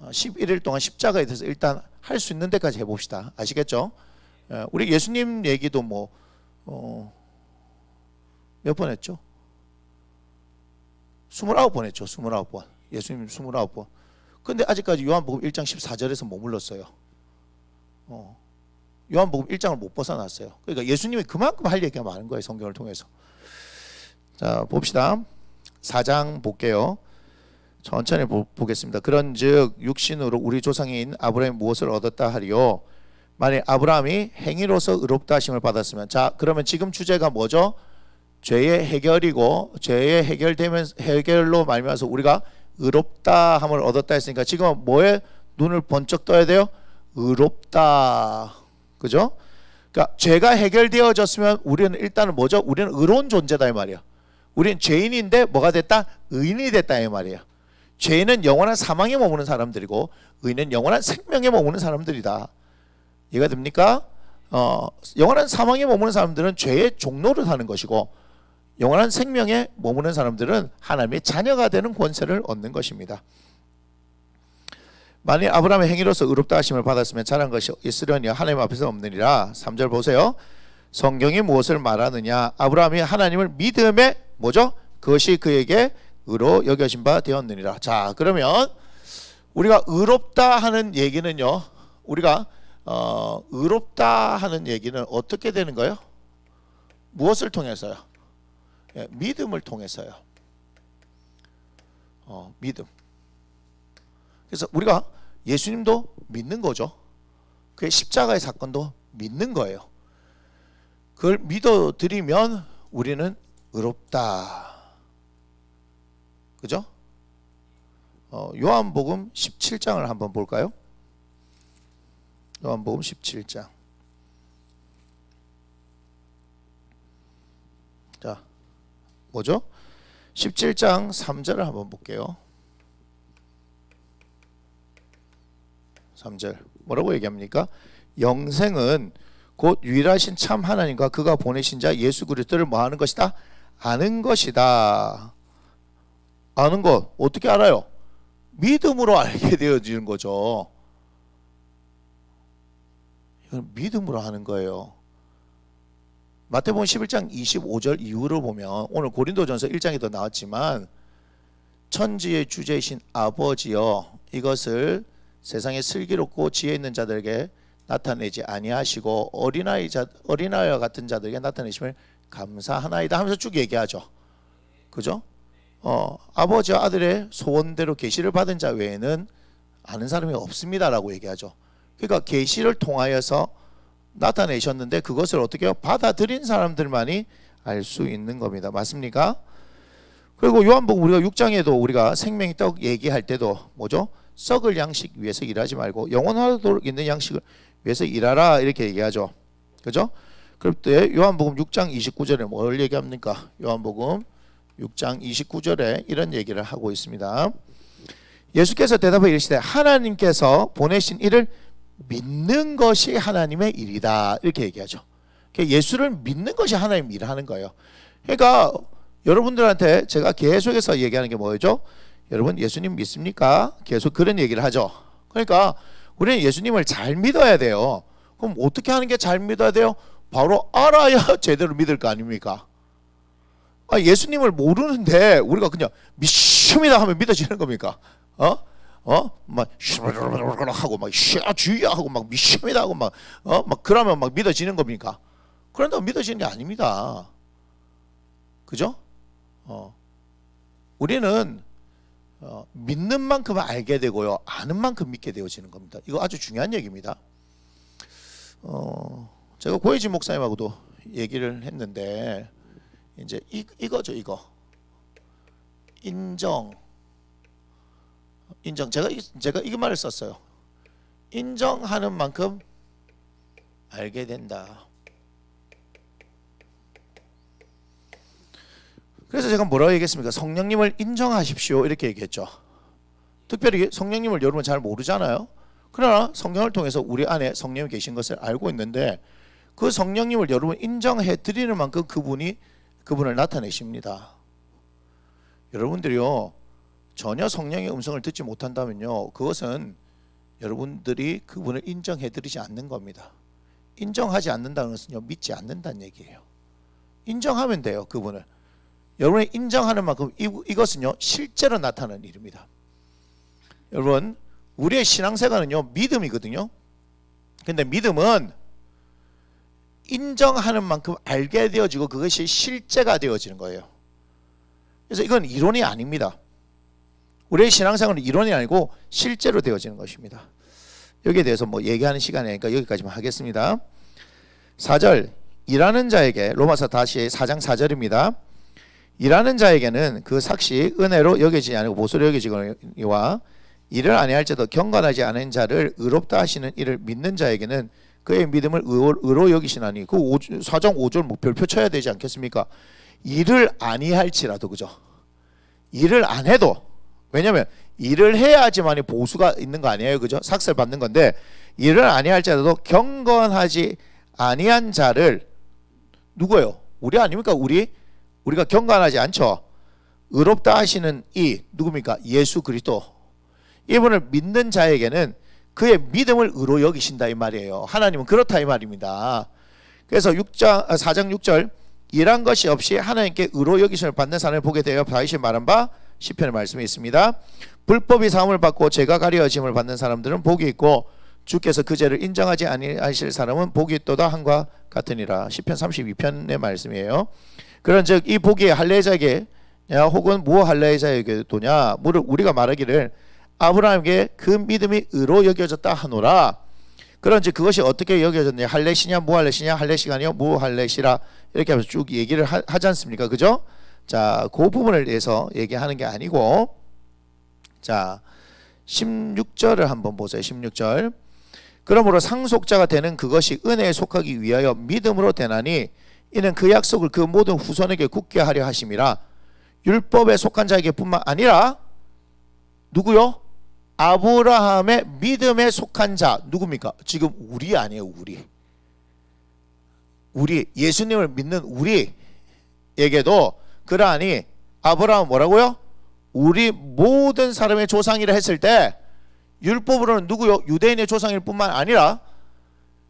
Speaker 1: 11일 동안 십자가에 대해서 일단 할 수 있는 데까지 해봅시다. 아시겠죠? 우리 예수님 얘기도 뭐 몇 번 했죠? 29번 했죠. 29번. 예수님 29번. 근데 아직까지 요한복음 1장 14절에서 머물렀어요. 요한복음 1장을 못 벗어났어요. 그러니까 예수님이 그만큼 할 얘기가 많은 거예요. 성경을 통해서. 자, 봅시다. 4장 볼게요. 천천히 보겠습니다. 그런즉 육신으로 우리 조상인 아브라함이 무엇을 얻었다 하리요? 만일 아브라함이 행위로서 의롭다 하심을 받았으면, 자, 그러면 지금 주제가 뭐죠? 죄의 해결이고 죄의 해결로 말미암아서 우리가 의롭다 함을 얻었다 했으니까 지금 뭐에 눈을 번쩍 떠야 돼요? 의롭다. 그죠? 그러니까 죄가 해결되어졌으면 우리는 일단은 뭐죠? 우리는 의로운 존재다 이 말이야. 우리는 죄인인데 뭐가 됐다? 의인이 됐다 이 말이야. 죄인은 영원한 사망에 머무는 사람들이고 의인은 영원한 생명에 머무는 사람들이다. 이해가 됩니까? 영원한 사망에 머무는 사람들은 죄의 종로를 하는 것이고 영원한 생명에 머무는 사람들은 하나님의 자녀가 되는 권세를 얻는 것입니다. 만일 아브라함의 행위로서 의롭다 하심을 받았으면 잘한 것이 있으려니 하나님 앞에서 없느니라. 3절 보세요. 성경이 무엇을 말하느냐? 아브라함이 하나님을 믿음에 뭐죠? 그것이 그에게 의로 여겨진 바 되었느니라. 자, 그러면 우리가 의롭다 하는 얘기는요, 우리가 의롭다 하는 얘기는 어떻게 되는 거예요? 무엇을 통해서요? 예, 믿음을 통해서요. 믿음. 그래서 우리가 예수님도 믿는 거죠. 그의 십자가의 사건도 믿는 거예요. 그걸 믿어드리면 우리는 의롭다. 그죠? 요한복음 17장을 한번 볼까요? 요한복음 17장. 자, 뭐죠? 17장 3절을 한번 볼게요. 3절 뭐라고 얘기합니까? 영생은 곧 유일하신 참 하나님과 그가 보내신 자 예수 그리스도를 뭐 하는 것이다? 아는 것이다. 아는 것 어떻게 알아요? 믿음으로 알게 되어지는 거죠. 이건 믿음으로 하는 거예요. 마태복음 11장 25절 이후로 보면 오늘 고린도전서 1장에도 나왔지만 천지의 주제이신 아버지여 이것을 세상에 슬기롭고 지혜 있는 자들에게 나타내지 아니하시고 어린아이와 같은 자들에게 나타내심을 감사하나이다 하면서 쭉 얘기하죠. 그죠? 아버지와 아들의 소원대로 계시를 받은 자 외에는 아는 사람이 없습니다라고 얘기하죠. 그러니까 계시를 통하여서 나타내셨는데 그것을 어떻게 해요? 받아들인 사람들만이 알 수 있는 겁니다. 맞습니까? 그리고 요한복음 우리가 6장에도 우리가 생명의 떡 얘기할 때도 뭐죠? 썩을 양식 위해서 일하지 말고 영원하도록 있는 양식을 위해서 일하라 이렇게 얘기하죠. 그죠? 그럴 때 요한복음 6장 29절에 뭘 얘기합니까? 요한복음 6장 29절에 이런 얘기를 하고 있습니다. 예수께서 대답해 이르시되 하나님께서 보내신 이를 믿는 것이 하나님의 일이다 이렇게 얘기하죠. 예수를 믿는 것이 하나님 일을 하는 거예요. 그러니까 여러분들한테 제가 계속해서 얘기하는 게 뭐죠? 여러분 예수님 믿습니까? 계속 그런 얘기를 하죠. 그러니까 우리는 예수님을 잘 믿어야 돼요. 그럼 어떻게 하는 게 잘 믿어야 돼요? 바로 알아야 제대로 믿을 거 아닙니까? 예수님을 모르는데 우리가 그냥 믿습니다 하면 믿어지는 겁니까? 막 하고 막 주야 하고 막 믿습니다 하고 막 그러면 막 믿어지는 겁니까? 그런다고 믿어지는 게 아닙니다. 그죠? 우리는 믿는 만큼 알게 되고요, 아는 만큼 믿게 되어지는 겁니다. 이거 아주 중요한 얘기입니다. 제가 고혜진 목사님하고도 얘기를 했는데 이제 이거죠, 이거 인정. 제가 이 말을 썼어요. 인정하는 만큼 알게 된다. 그래서 제가 뭐라고 얘기했습니까? 성령님을 인정하십시오 이렇게 얘기했죠. 특별히 성령님을 여러분 잘 모르잖아요. 그러나 성령을 통해서 우리 안에 성령이 계신 것을 알고 있는데 그 성령님을 여러분 인정해 드리는 만큼 그분을 나타내십니다. 여러분들이요 전혀 성령의 음성을 듣지 못한다면요 그것은 여러분들이 그분을 인정해 드리지 않는 겁니다. 인정하지 않는다는 것은요 믿지 않는다는 얘기예요. 인정하면 돼요. 그분을 여러분이 인정하는 만큼 이것은요 실제로 나타나는 일입니다. 여러분 우리의 신앙생활은요 믿음이거든요. 근데 믿음은 인정하는 만큼 알게 되어지고 그것이 실제가 되어지는 거예요. 그래서 이건 이론이 아닙니다. 우리의 신앙생활은 이론이 아니고 실제로 되어지는 것입니다. 여기에 대해서 뭐 얘기하는 시간이니까 여기까지만 하겠습니다. 4절 일하는 자에게 로마서 다시 4장 4절입니다. 일하는 자에게는 그 삭시 은혜로 여겨지지 않고 보수로 여겨지거니와 일을 아니할지라도 경건하지 않은 자를 의롭다 하시는 이를 믿는 자에게는 그의 믿음을 의로 여기시나니 그 4장 5절 뭐 별표 쳐야 되지 않겠습니까? 일을 아니할지라도 그죠? 일을 안 해도 왜냐하면 일을 해야지만이 보수가 있는 거 아니에요, 그죠? 삭세를 받는 건데 일을 아니할지라도 경건하지 아니한 자를 누구예요? 우리 아닙니까? 우리가 경건하지 않죠. 의롭다 하시는 이 누굽니까? 예수 그리스도. 이분을 믿는 자에게는 그의 믿음을 의로 여기신다 이 말이에요. 하나님은 그렇다 이 말입니다. 그래서 4장 6절 일한 것이 없이 하나님께 의로 여기심을 받는 사람을 보게 되어 다윗이 말한 바 시편의 말씀이 있습니다. 불법이 사함을 받고 죄가 가려짐을 받는 사람들은 복이 있고 주께서 그 죄를 인정하지 아니하실 사람은 복이 있도다 한과 같으니라. 시편 32편의 말씀이에요. 그런즉 이 복이 할례자에게 혹은 무할례자에게도냐 무릇 우리가 말하기를 아브라함에게 그 믿음이 의로 여겨졌다 하노라. 그런즉 그것이 어떻게 여겨졌냐, 할례시냐 무할례시냐, 할례시가 아니요 무할례시라, 이렇게 하면서 쭉 얘기를 하지 않습니까? 그죠? 자, 그 부분을 위해서 얘기하는 게 아니고, 자 16절을 한번 보세요. 16절 그러므로 상속자가 되는 그것이 은혜에 속하기 위하여 믿음으로 되나니 이는 그 약속을 그 모든 후손에게 굳게 하려 하심이라. 율법에 속한 자에게 뿐만 아니라 누구요? 아브라함의 믿음에 속한 자 누굽니까? 지금 우리 아니에요. 우리 예수님을 믿는 우리에게도 그러하니 아브라함은 뭐라고요? 우리 모든 사람의 조상이라 했을 때 율법으로는 누구요? 유대인의 조상일 뿐만 아니라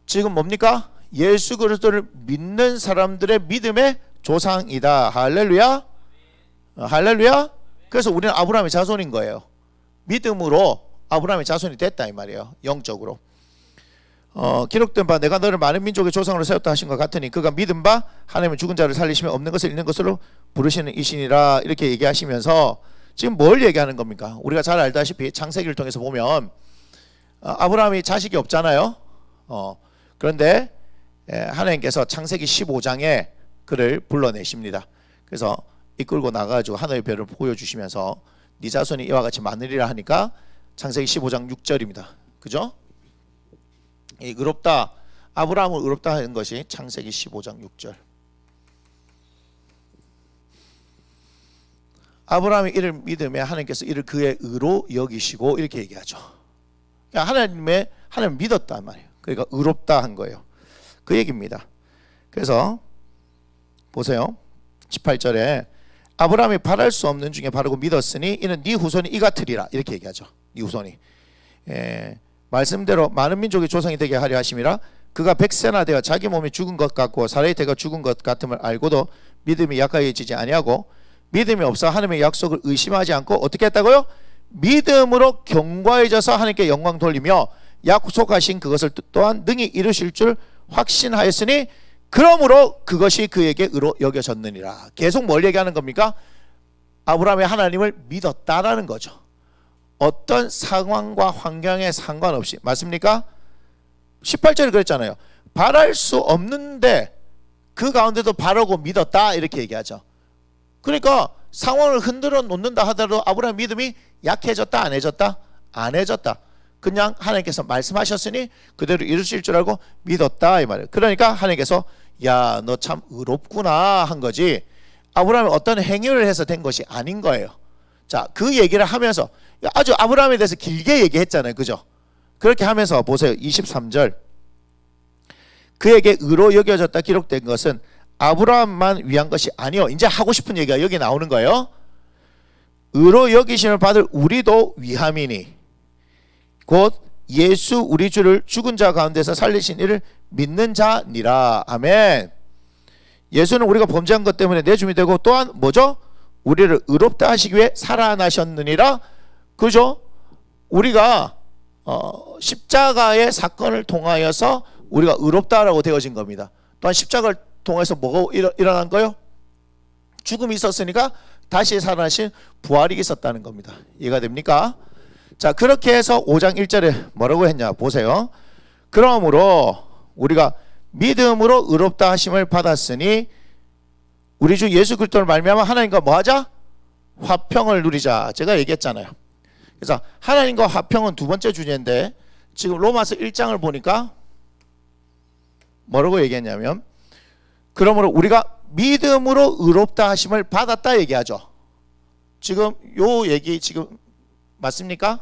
Speaker 1: 지금 뭡니까? 예수 그리스도를 믿는 사람들의 믿음의 조상이다. 할렐루야. 할렐루야. 그래서 우리는 아브라함의 자손인 거예요. 믿음으로 아브라함의 자손이 됐다 이 말이에요. 영적으로 기록된 바 내가 너를 많은 민족의 조상으로 세웠다 하신 것 같으니 그가 믿은 바 하나님은 죽은 자를 살리시며 없는 것을 있는 것으로 부르시는 이신이라. 이렇게 얘기하시면서 지금 뭘 얘기하는 겁니까? 우리가 잘 알다시피 창세기를 통해서 보면 아브라함이 자식이 없잖아요. 그런데 하나님께서 창세기 15장에 그를 불러내십니다. 그래서 이끌고 나가가지고 하늘의 별을 보여주시면서 네 자손이 이와 같이 많으리라 하니까 창세기 15장 6절입니다. 그죠? 이 의롭다, 아브라함을 의롭다 하는 것이 창세기 15장 6절. 아브라함이 이를 믿음에 하나님께서 이를 그의 의로 여기시고 이렇게 얘기하죠. 그러니까 하나님 믿었단 말이에요. 그러니까 의롭다 한 거예요. 그 얘기입니다. 그래서 보세요. 18절에 아브라함이 바랄 수 없는 중에 바르고 믿었으니 이는 네 후손이 이 같으리라. 이렇게 얘기하죠. 네 후손이 말씀대로 많은 민족의 조상이 되게 하려 하심이라. 그가 백세나 되어 자기 몸이 죽은 것 같고 사라의 태가 죽은 것 같음을 알고도 믿음이 약하여지지 아니하고 믿음이 없어 하나님의 약속을 의심하지 않고 어떻게 했다고요? 믿음으로 견고해져서 하나님께 영광 돌리며 약속하신 그것을 또한 능히 이루실 줄 확신하였으니 그러므로 그것이 그에게 의로 여겨졌느니라. 계속 뭘 얘기하는 겁니까? 아브라함이 하나님을 믿었다라는 거죠. 어떤 상황과 환경에 상관없이. 맞습니까? 18절에 그랬잖아요. 바랄 수 없는데 그 가운데도 바라고 믿었다 이렇게 얘기하죠. 그러니까 상황을 흔들어 놓는다 하더라도 아브라함 믿음이 약해졌다 안 해졌다? 안 해졌다. 그냥 하나님께서 말씀하셨으니 그대로 이루실 줄 알고 믿었다 이 말이에요. 그러니까 하나님께서 야, 너 참 의롭구나 한 거지 아브라함이 어떤 행위를 해서 된 것이 아닌 거예요. 자, 그 얘기를 하면서 아주 아브라함에 대해서 길게 얘기했잖아요. 그죠? 그렇게 하면서 보세요. 23절 그에게 의로 여겨졌다 기록된 것은 아브라함만 위한 것이 아니요. 이제 하고 싶은 얘기가 여기 나오는 거예요. 의로 여기심을 받을 우리도 위함이니 곧 예수 우리 주를 죽은 자 가운데서 살리신 이를 믿는 자니라. 아멘. 예수는 우리가 범죄한 것 때문에 내 주이 되고 또한 뭐죠? 우리를 의롭다 하시기 위해 살아나셨느니라. 그죠? 우리가 십자가의 사건을 통하여서 우리가 의롭다라고 되어진 겁니다. 또한 십자가를 통해서 뭐가 일어난 거요? 죽음이 있었으니까 다시 살아나신 부활이 있었다는 겁니다. 이해가 됩니까? 자, 그렇게 해서 5장 1절에 뭐라고 했냐 보세요. 그러므로 우리가 믿음으로 의롭다 하심을 받았으니 우리 주 예수 그리스도를 말미암아 하나님과 뭐하자? 화평을 누리자. 제가 얘기했잖아요. 그래서 하나님과 화평은 두 번째 주제인데 지금 로마서 1장을 보니까 뭐라고 얘기했냐면 그러므로 우리가 믿음으로 의롭다 하심을 받았다 얘기하죠. 지금 요 얘기 지금 맞습니까?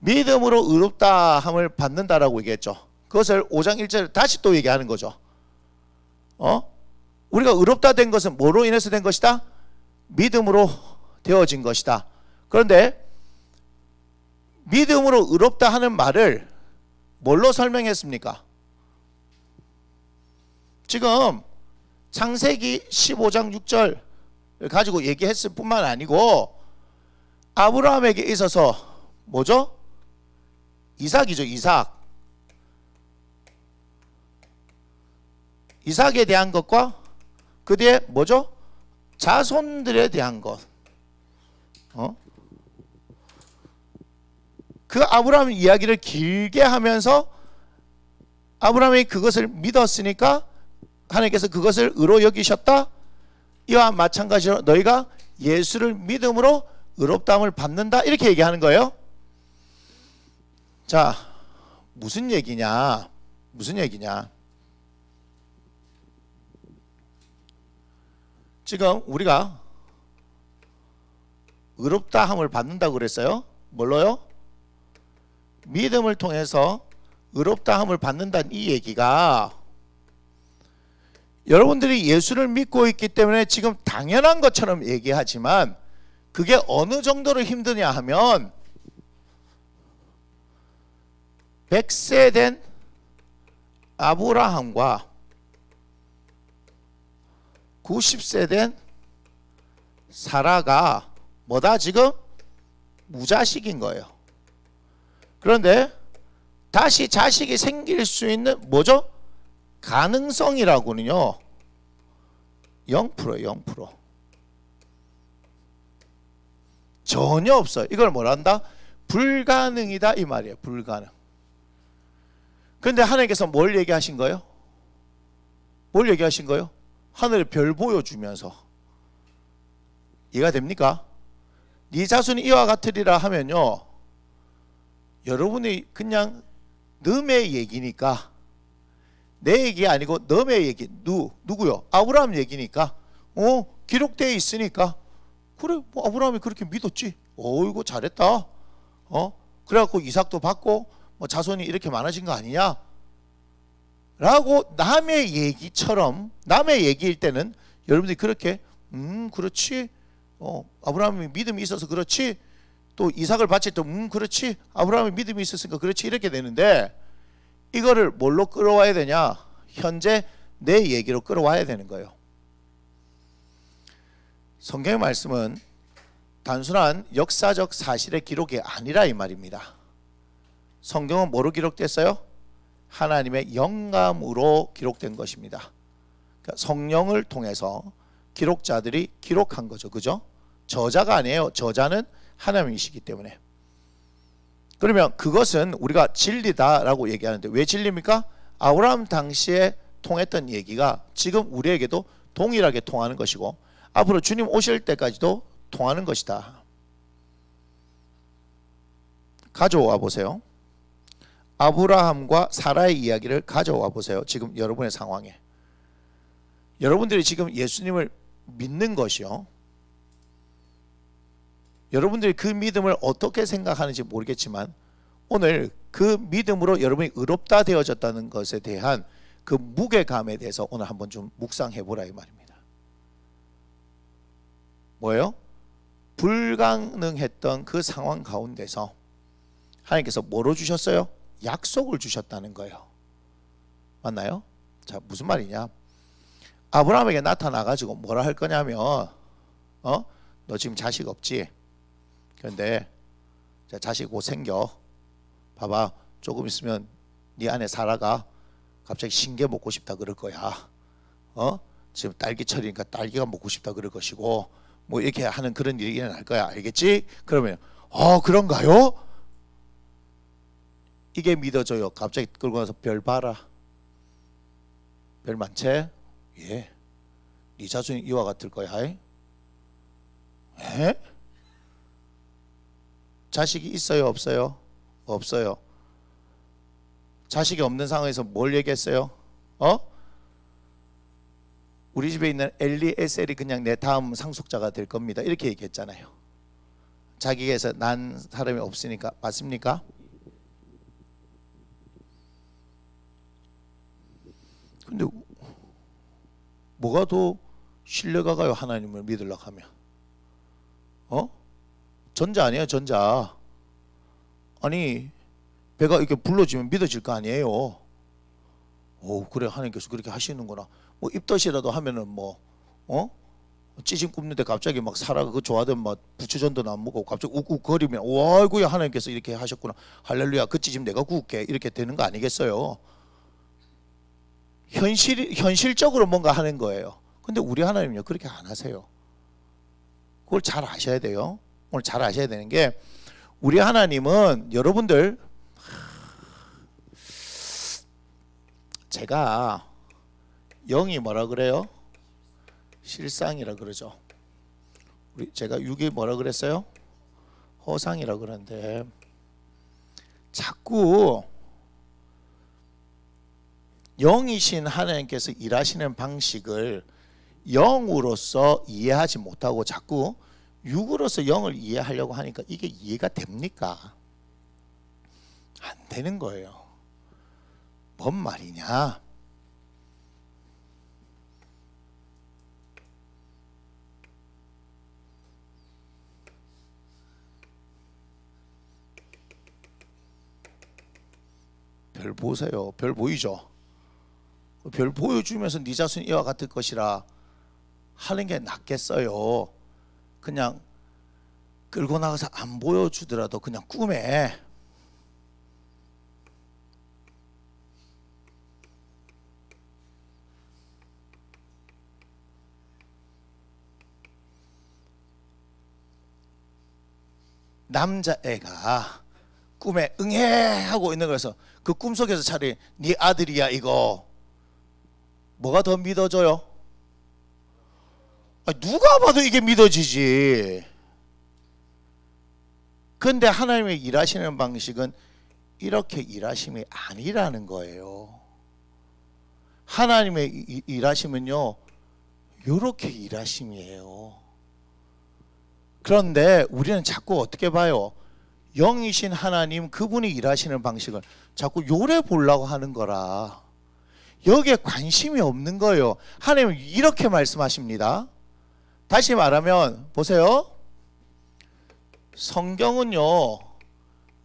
Speaker 1: 믿음으로 의롭다 함을 받는다라고 얘기했죠. 그것을 5장 1절에 다시 또 얘기하는 거죠. 우리가 의롭다 된 것은 뭐로 인해서 된 것이다? 믿음으로 되어진 것이다. 그런데 믿음으로 의롭다 하는 말을 뭘로 설명했습니까? 지금 창세기 15장 6절을 가지고 얘기했을 뿐만 아니고 아브라함에게 있어서 뭐죠? 이삭이죠. 이삭에 대한 것과 그 뒤에 뭐죠? 자손들에 대한 것. 그 아브라함 이야기를 길게 하면서 아브라함이 그것을 믿었으니까 하나님께서 그것을 의로 여기셨다. 이와 마찬가지로 너희가 예수를 믿음으로 의롭다함을 받는다. 이렇게 얘기하는 거예요. 자, 무슨 얘기냐? 지금 우리가 의롭다함을 받는다고 그랬어요. 뭘로요? 믿음을 통해서 의롭다함을 받는다는 이 얘기가 여러분들이 예수를 믿고 있기 때문에 지금 당연한 것처럼 얘기하지만 그게 어느 정도로 힘드냐 하면 100세 된 아브라함과 90세 된 사라가 뭐다? 지금 무자식인 거예요. 그런데 다시 자식이 생길 수 있는 뭐죠? 가능성이라고는요 0%예요. 0%. 전혀 없어요. 이걸 뭐라 한다? 불가능이다 이 말이에요. 불가능. 그런데 하나님께서 뭘 얘기하신 거예요? 하늘에 별 보여주면서 이해가 됩니까? 네 자손이 이와 같으리라 하면요 여러분이 그냥 너의 얘기니까 내 얘기 아니고 너의 얘기. 누구요? 아브라함 얘기니까 기록되어 있으니까 그래 뭐 아브라함이 그렇게 믿었지. 이거 잘했다. 그래갖고 이삭도 받고 뭐 자손이 이렇게 많아진 거 아니냐 라고 남의 얘기처럼 남의 얘기일 때는 여러분들이 그렇게 그렇지 아브라함이 믿음이 있어서 그렇지 또 이삭을 바칠 때 그렇지 아브라함이 믿음이 있었으니까 그렇지 이렇게 되는데 이거를 뭘로 끌어와야 되냐? 현재 내 얘기로 끌어와야 되는 거예요. 성경의 말씀은 단순한 역사적 사실의 기록이 아니라 이 말입니다. 성경은 뭐로 기록됐어요? 하나님의 영감으로 기록된 것입니다. 그러니까 성령을 통해서 기록자들이 기록한 거죠. 그죠? 저자가 아니에요. 저자는 하나님이시기 때문에. 그러면 그것은 우리가 진리다라고 얘기하는데 왜 진리입니까? 아브라함 당시에 통했던 얘기가 지금 우리에게도 동일하게 통하는 것이고 앞으로 주님 오실 때까지도 통하는 것이다. 가져와 보세요. 아브라함과 사라의 이야기를 가져와 보세요. 지금 여러분의 상황에. 여러분들이 지금 예수님을 믿는 것이요. 여러분들이 그 믿음을 어떻게 생각하는지 모르겠지만 오늘 그 믿음으로 여러분이 의롭다 되어졌다는 것에 대한 그 무게감에 대해서 오늘 한번 좀 묵상해 보라 이 말입니다. 뭐예요? 불가능했던 그 상황 가운데서 하나님께서 뭐로 주셨어요? 약속을 주셨다는 거예요. 맞나요? 자, 무슨 말이냐? 아브라함에게 나타나 가지고 뭐라 할 거냐면 너 지금 자식 없지? 그런데 자식 곧 생겨. 봐봐, 조금 있으면 네 아내 사라가 갑자기 신게 먹고 싶다 그럴 거야. 지금 딸기철이니까 딸기가 먹고 싶다 그럴 것이고 뭐 이렇게 하는 그런 일이 일어날 거야. 알겠지? 그러면 그런가요? 이게 믿어져요. 갑자기 끌고 가서 별 봐라. 별 많지? 예. 네 자손이 이와 같을 거야. 에? 자식이 있어요? 없어요? 없어요. 자식이 없는 상황에서 뭘 얘기했어요? 우리 집에 있는 엘리에셀이 그냥 내 다음 상속자가 될 겁니다. 이렇게 얘기했잖아요. 자기에게서 난 사람이 없으니까. 맞습니까? 근데 뭐가 더 신뢰가 가요? 하나님을 믿으려고 하면 전자 아니에요? 전자. 아니 배가 이렇게 불러지면 믿어질 거 아니에요. 오, 그래, 하나님께서 그렇게 하시는구나. 뭐 입덧이라도 하면은 뭐 찌짐 굽는데 갑자기 막 사라가 그 좋아하던 막 부추전도 안 먹고 갑자기 욱욱 거리면 와이구야, 하나님께서 이렇게 하셨구나, 할렐루야, 그 찌짐 내가 구울게, 이렇게 되는 거 아니겠어요? 현실적으로 뭔가 하는 거예요. 근데 우리 하나님은요 그렇게 안 하세요. 그걸 잘 아셔야 돼요. 오늘 잘 아셔야 되는 게, 우리 하나님은 여러분들, 제가 영이 뭐라 그래요? 실상이라 그러죠. 제가 육이 뭐라 그랬어요? 허상이라 그러는데, 자꾸 영이신 하나님께서 일하시는 방식을 영으로서 이해하지 못하고 자꾸 육으로서 영을 이해하려고 하니까 이게 이해가 됩니까? 안 되는 거예요. 뭔 말이냐? 별 보세요. 별 보이죠? 별 보여주면서 네 자손 이와 같을 것이라 하는 게 낫겠어요? 그냥 끌고 나가서 안 보여주더라도 그냥 꿈에 남자애가 꿈에 응해 하고 있는 거여서 그 꿈속에서 차라리 네 아들이야 이거, 뭐가 더 믿어져요? 누가 봐도 이게 믿어지지. 근데 하나님의 일하시는 방식은 이렇게 일하심이 아니라는 거예요. 하나님의 일하심은요 이렇게 일하심이에요. 그런데 우리는 자꾸 어떻게 봐요? 영이신 하나님 그분이 일하시는 방식을 자꾸 요래 보려고 하는 거라 여기에 관심이 없는 거예요. 하나님은 이렇게 말씀하십니다. 다시 말하면 보세요. 성경은요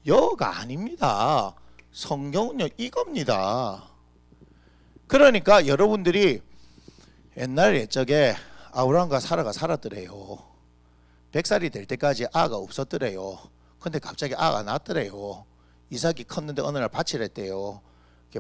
Speaker 1: 여가 아닙니다. 성경은요 이겁니다. 그러니까 여러분들이 옛날 옛적에 아브라함과 사라가 살았더래요. 100살이 될 때까지 아가 없었더래요. 근데 갑자기 아가 낳았더래요. 이삭이 컸는데 어느 날 밭을 했대요.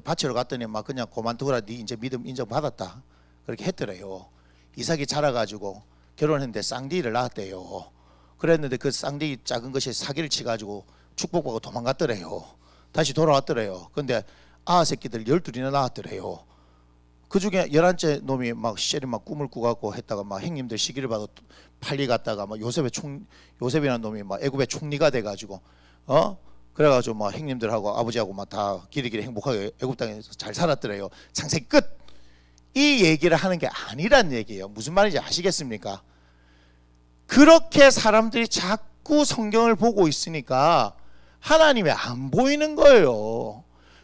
Speaker 1: 밭으로 갔더니 막 그냥 고만두라, 네 이제 믿음 인정받았다, 그렇게 했더래요. 이삭이 자라가지고 결혼했는데 쌍둥이를 낳았대요. 그랬는데 그 쌍둥이 작은 것이 사기를 치가지고 축복받고 도망갔더래요. 다시 돌아왔더래요. 근데 아 새끼들 12이나 낳았더래요. 그 중에 11째 놈이 막 시절이 막 꿈을 꾸갖고 했다가 막 형님들 시기를 받아 팔리 갔다가 막 요셉이라는 놈이 막 애굽의 총리가 돼가지고 그래가지고 막 형님들하고 아버지하고 막 다 길이길이 행복하게 애굽 땅에서 잘 살았더래요. 창세기 끝. 이 얘기를 하는 게 아니란 얘기예요. 무슨 말인지 아시겠습니까? 그렇게 사람들이 자꾸 성경을 보고 있으니까 하나님이 안 보이는 거예요.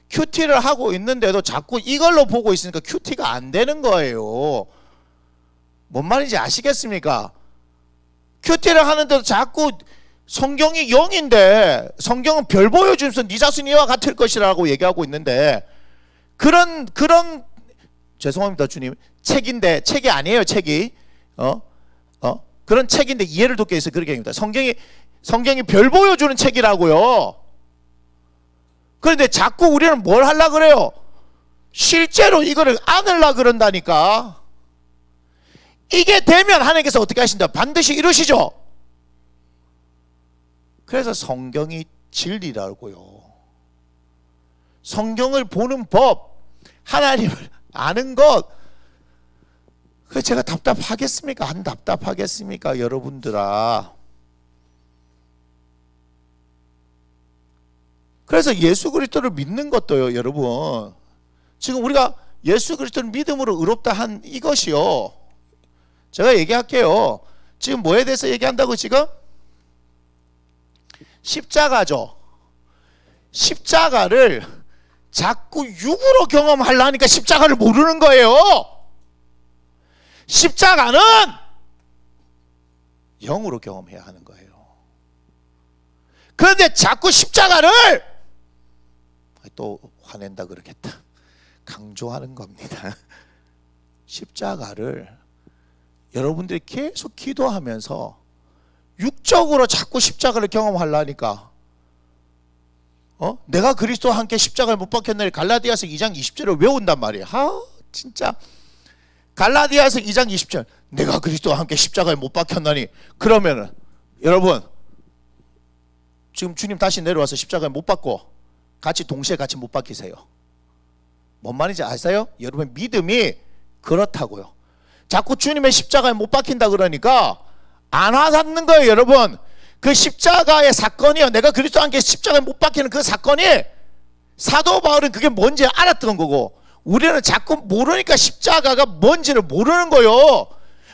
Speaker 1: 큐티를 하고 있는데도 자꾸 이걸로 보고 있으니까 큐티가 안 되는 거예요. 뭔 말인지 아시겠습니까? 큐티를 하는데도 자꾸 성경이 영인데 성경은 별 보여주면서 네 자손 이와 같을 것이라고 얘기하고 있는데 그런 죄송합니다 주님, 책인데 책이 아니에요. 책이 그런 책인데 이해를 돕기 위해서 그렇게 얘기합니다. 성경이 별 보여주는 책이라고요. 그런데 자꾸 우리는 뭘 하려고 그래요? 실제로 이거를 안으려고 그런다니까. 이게 되면 하나님께서 어떻게 하신다? 반드시 이루시죠. 그래서 성경이 진리라고요. 성경을 보는 법, 하나님을 아는 것, 그 제가 답답하겠습니까? 안 답답하겠습니까? 여러분들아. 그래서 예수 그리스도를 믿는 것도요, 여러분. 지금 우리가 예수 그리스도를 믿음으로 의롭다 한 이것이요. 제가 얘기할게요. 지금 뭐에 대해서 얘기한다고 지금? 십자가죠. 십자가를 자꾸 육으로 경험하려니까 십자가를 모르는 거예요. 십자가는 영으로 경험해야 하는 거예요. 그런데 자꾸 십자가를 또 화낸다 그러겠다. 강조하는 겁니다. 십자가를 여러분들이 계속 기도하면서 육적으로 자꾸 십자가를 경험하려니까 내가 그리스도와 함께 십자가를 못 박혔느니 갈라디아서 2장 20절을 외운단 말이에요. 진짜 갈라디아서 2장 20절 내가 그리스도와 함께 십자가에 못 박혔나니 그러면은 여러분 지금 주님 다시 내려와서 십자가에 못 박고 동시에 같이 못 박히세요. 뭔 말인지 아세요? 여러분 믿음이 그렇다고요. 자꾸 주님의 십자가에 못 박힌다 그러니까 안 와닿는 거예요. 여러분 그 십자가의 사건이요, 내가 그리스도와 함께 십자가에 못 박히는 그 사건이 사도 바울은 그게 뭔지 알았던 거고 우리는 자꾸 모르니까 십자가가 뭔지를 모르는 거요.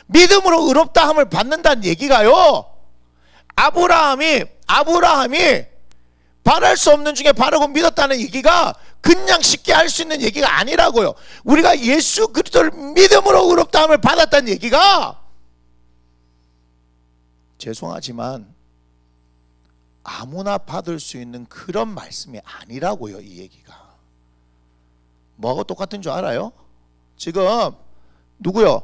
Speaker 1: 믿음으로 의롭다 함을 받는다는 얘기가요, 아브라함이 바랄 수 없는 중에 바르고 믿었다는 얘기가 그냥 쉽게 할 수 있는 얘기가 아니라고요. 우리가 예수 그리스도를 믿음으로 의롭다 함을 받았다는 얘기가 죄송하지만 아무나 받을 수 있는 그런 말씀이 아니라고요. 이 얘기가 뭐하고 똑같은 줄 알아요? 지금 누구요?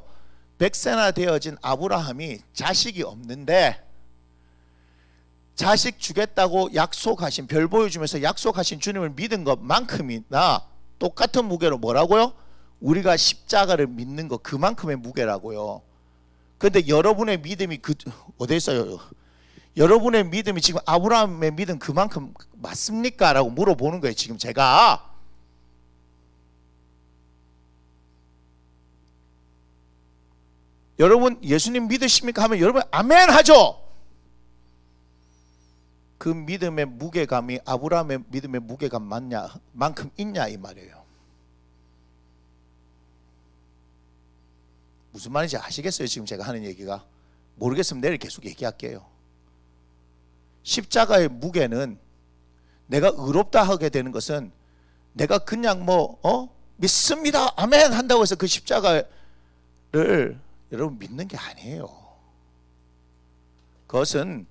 Speaker 1: 100세나 되어진 아브라함이 자식이 없는데 자식 주겠다고 약속하신, 별 보여주면서 약속하신 주님을 믿은 것만큼이나 똑같은 무게로 뭐라고요? 우리가 십자가를 믿는 것 그만큼의 무게라고요. 그런데 여러분의 믿음이 어디 있어요? 여러분의 믿음이 지금 아브라함의 믿음 그만큼 맞습니까? 라고 물어보는 거예요. 지금 제가 여러분 예수님 믿으십니까? 하면 여러분 아멘 하죠. 그 믿음의 무게감이 아브라함의 믿음의 무게감 만큼 있냐 이 말이에요. 무슨 말인지 아시겠어요? 지금 제가 하는 얘기가. 모르겠으면 내일 계속 얘기할게요. 십자가의 무게는 내가 의롭다 하게 되는 것은 내가 그냥 믿습니다 아멘 한다고 해서 그 십자가를 여러분 믿는 게 아니에요. 그것은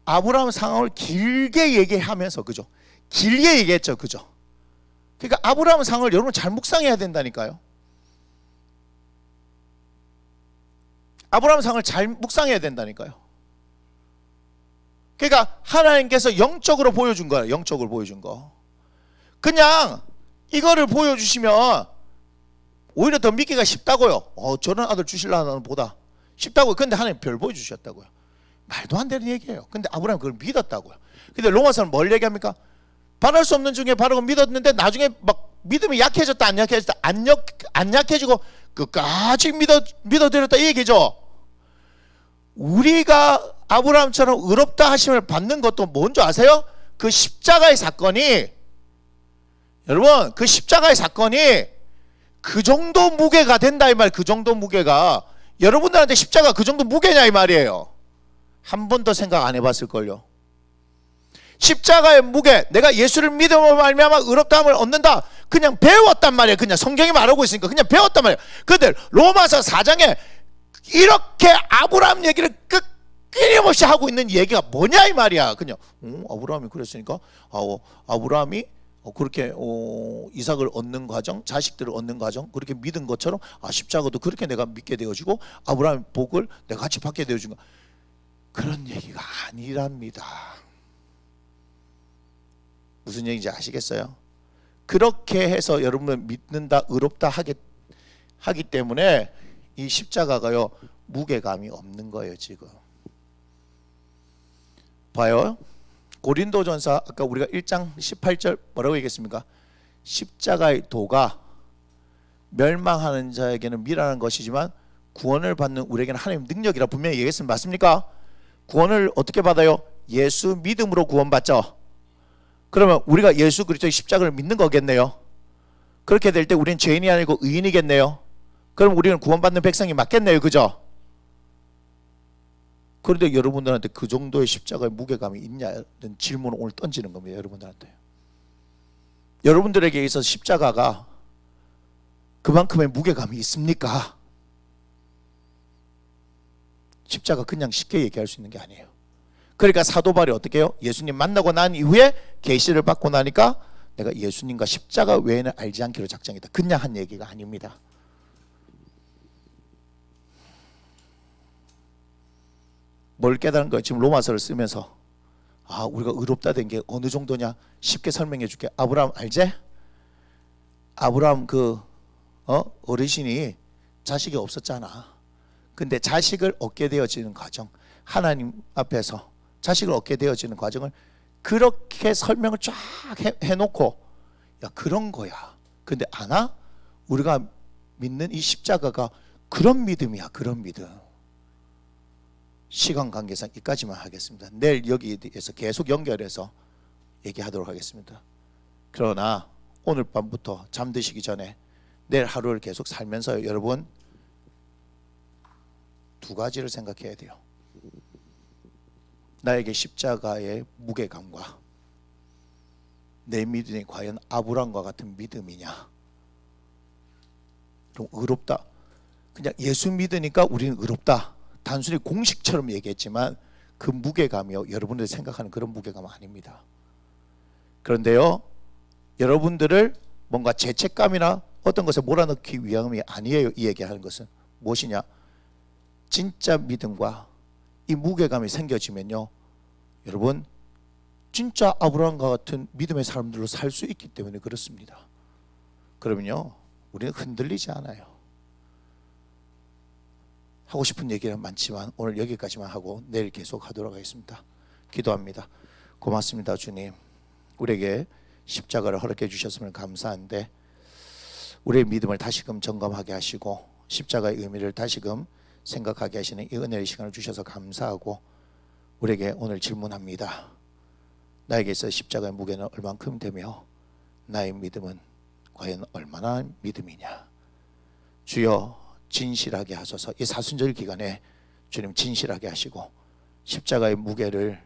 Speaker 1: 아브라함 상황을 길게 얘기하면서, 그죠? 길게 얘기했죠, 그죠? 그러니까 아브라함 상황을 여러분 잘 묵상해야 된다니까요. 아브라함 상황을 잘 묵상해야 된다니까요. 그러니까 하나님께서 영적으로 보여준 거예요. 영적으로 보여준 거. 그냥 이거를 보여주시면 오히려 더 믿기가 쉽다고요. 저런 아들 주실라는 보다 쉽다고요. 근데 하나님 별 보여주셨다고요. 말도 안 되는 얘기예요. 근데 아브라함이 그걸 믿었다고요. 근데 로마서는 뭘 얘기합니까? 바랄 수 없는 중에 바르고 믿었는데 나중에 막 믿음이 약해졌다 안 약해졌다 안 약해지고 끝까지 믿어드렸다 이 얘기죠. 우리가 아브라함처럼 의롭다 하심을 받는 것도 뭔지 아세요? 그 십자가의 사건이, 여러분 그 십자가의 사건이 그 정도 무게가 된다 이 말. 그 정도 무게가 여러분들한테 십자가 그 정도 무게냐 이 말이에요. 한 번도 생각 안 해봤을걸요. 십자가의 무게, 내가 예수를 믿음으로 말미암아 의롭다함을 얻는다 그냥 배웠단 말이에요. 그냥 성경이 말하고 있으니까 그냥 배웠단 말이에요. 근데 로마서 4장에 이렇게 아브라함 얘기를 끊임없이 하고 있는 얘기가 뭐냐 이 말이야. 그냥 아브라함이 그랬으니까 아브라함이 그렇게 이삭을 얻는 과정, 자식들을 얻는 과정 그렇게 믿은 것처럼 십자가도 그렇게 내가 믿게 되어지고 아브라함의 복을 내가 같이 받게 되어진 거, 그런 얘기가 아니랍니다. 무슨 얘기인지 아시겠어요? 그렇게 해서 여러분을 믿는다 의롭다 하기 때문에 이 십자가가요 무게감이 없는 거예요. 지금 봐요. 고린도전서 아까 우리가 1장 18절 뭐라고 얘기했습니까? 십자가의 도가 멸망하는 자에게는 미련한 것이지만 구원을 받는 우리에게는 하나님의 능력이라 분명히 얘기했습니다. 맞습니까? 구원을 어떻게 받아요? 예수 믿음으로 구원받죠. 그러면 우리가 예수 그리스도의 십자가를 믿는 거겠네요. 그렇게 될 때 우리는 죄인이 아니고 의인이겠네요. 그럼 우리는 구원받는 백성이 맞겠네요. 그죠? 그런데 여러분들한테 그 정도의 십자가의 무게감이 있냐는 질문을 오늘 던지는 겁니다. 여러분들한테. 여러분들에게 있어서 십자가가 그만큼의 무게감이 있습니까? 십자가 그냥 쉽게 얘기할 수 있는 게 아니에요. 그러니까 사도 바울이 어떻게 해요? 예수님 만나고 난 이후에 계시를 받고 나니까 내가 예수님과 십자가 외에는 알지 않기로 작정이다. 그냥 한 얘기가 아닙니다. 뭘 깨달은 거예요? 지금 로마서를 쓰면서 우리가 의롭다 된 게 어느 정도냐? 쉽게 설명해 줄게. 아브라함 알지? 아브라함 어르신이 자식이 없었잖아. 근데 자식을 얻게 되어지는 과정, 하나님 앞에서 자식을 얻게 되어지는 과정을 그렇게 설명을 쫙 해놓고 야 그런 거야. 근데 아나? 우리가 믿는 이 십자가가 그런 믿음이야. 그런 믿음. 시간 관계상 여기까지만 하겠습니다. 내일 여기에서 계속 연결해서 얘기하도록 하겠습니다. 그러나 오늘 밤부터 잠드시기 전에 내일 하루를 계속 살면서 여러분 두 가지를 생각해야 돼요. 나에게 십자가의 무게감과 내 믿음이 과연 아브라함과 같은 믿음이냐. 좀 의롭다. 그냥 예수 믿으니까 우리는 의롭다. 단순히 공식처럼 얘기했지만 그 무게감이요. 여러분들이 생각하는 그런 무게감 아닙니다. 그런데요. 여러분들을 뭔가 죄책감이나 어떤 것에 몰아넣기 위함이 아니에요. 이 얘기하는 것은 무엇이냐? 진짜 믿음과 이 무게감이 생겨지면요. 여러분 진짜 아브라함과 같은 믿음의 사람들로 살 수 있기 때문에 그렇습니다. 그러면요. 우리는 흔들리지 않아요. 하고 싶은 얘기는 많지만 오늘 여기까지만 하고 내일 계속 하도록 하겠습니다. 기도합니다. 고맙습니다. 주님. 우리에게 십자가를 허락해 주셨으면 감사한데 우리의 믿음을 다시금 점검하게 하시고 십자가의 의미를 다시금 생각하게 하시는 이 은혜의 시간을 주셔서 감사하고 우리에게 오늘 질문합니다. 나에게서 십자가의 무게는 얼만큼 되며 나의 믿음은 과연 얼마나 믿음이냐. 주여 진실하게 하소서. 이 사순절 기간에 주님 진실하게 하시고 십자가의 무게를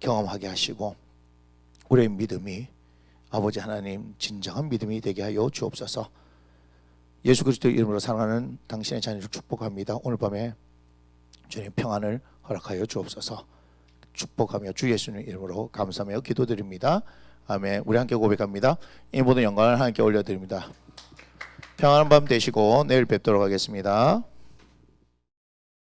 Speaker 1: 경험하게 하시고 우리의 믿음이 아버지 하나님 진정한 믿음이 되게 하여 주옵소서. 예수 그리스도의 이름으로 사랑하는 당신의 자녀를 축복합니다. 오늘 밤에 주님 평안을 허락하여 주옵소서. 축복하며 주 예수님 이름으로 감사하며 기도드립니다. 아멘. 우리 함께 고백합니다. 이 모든 영광을 하나님께 올려드립니다. 평안한 밤 되시고 내일 뵙도록 하겠습니다.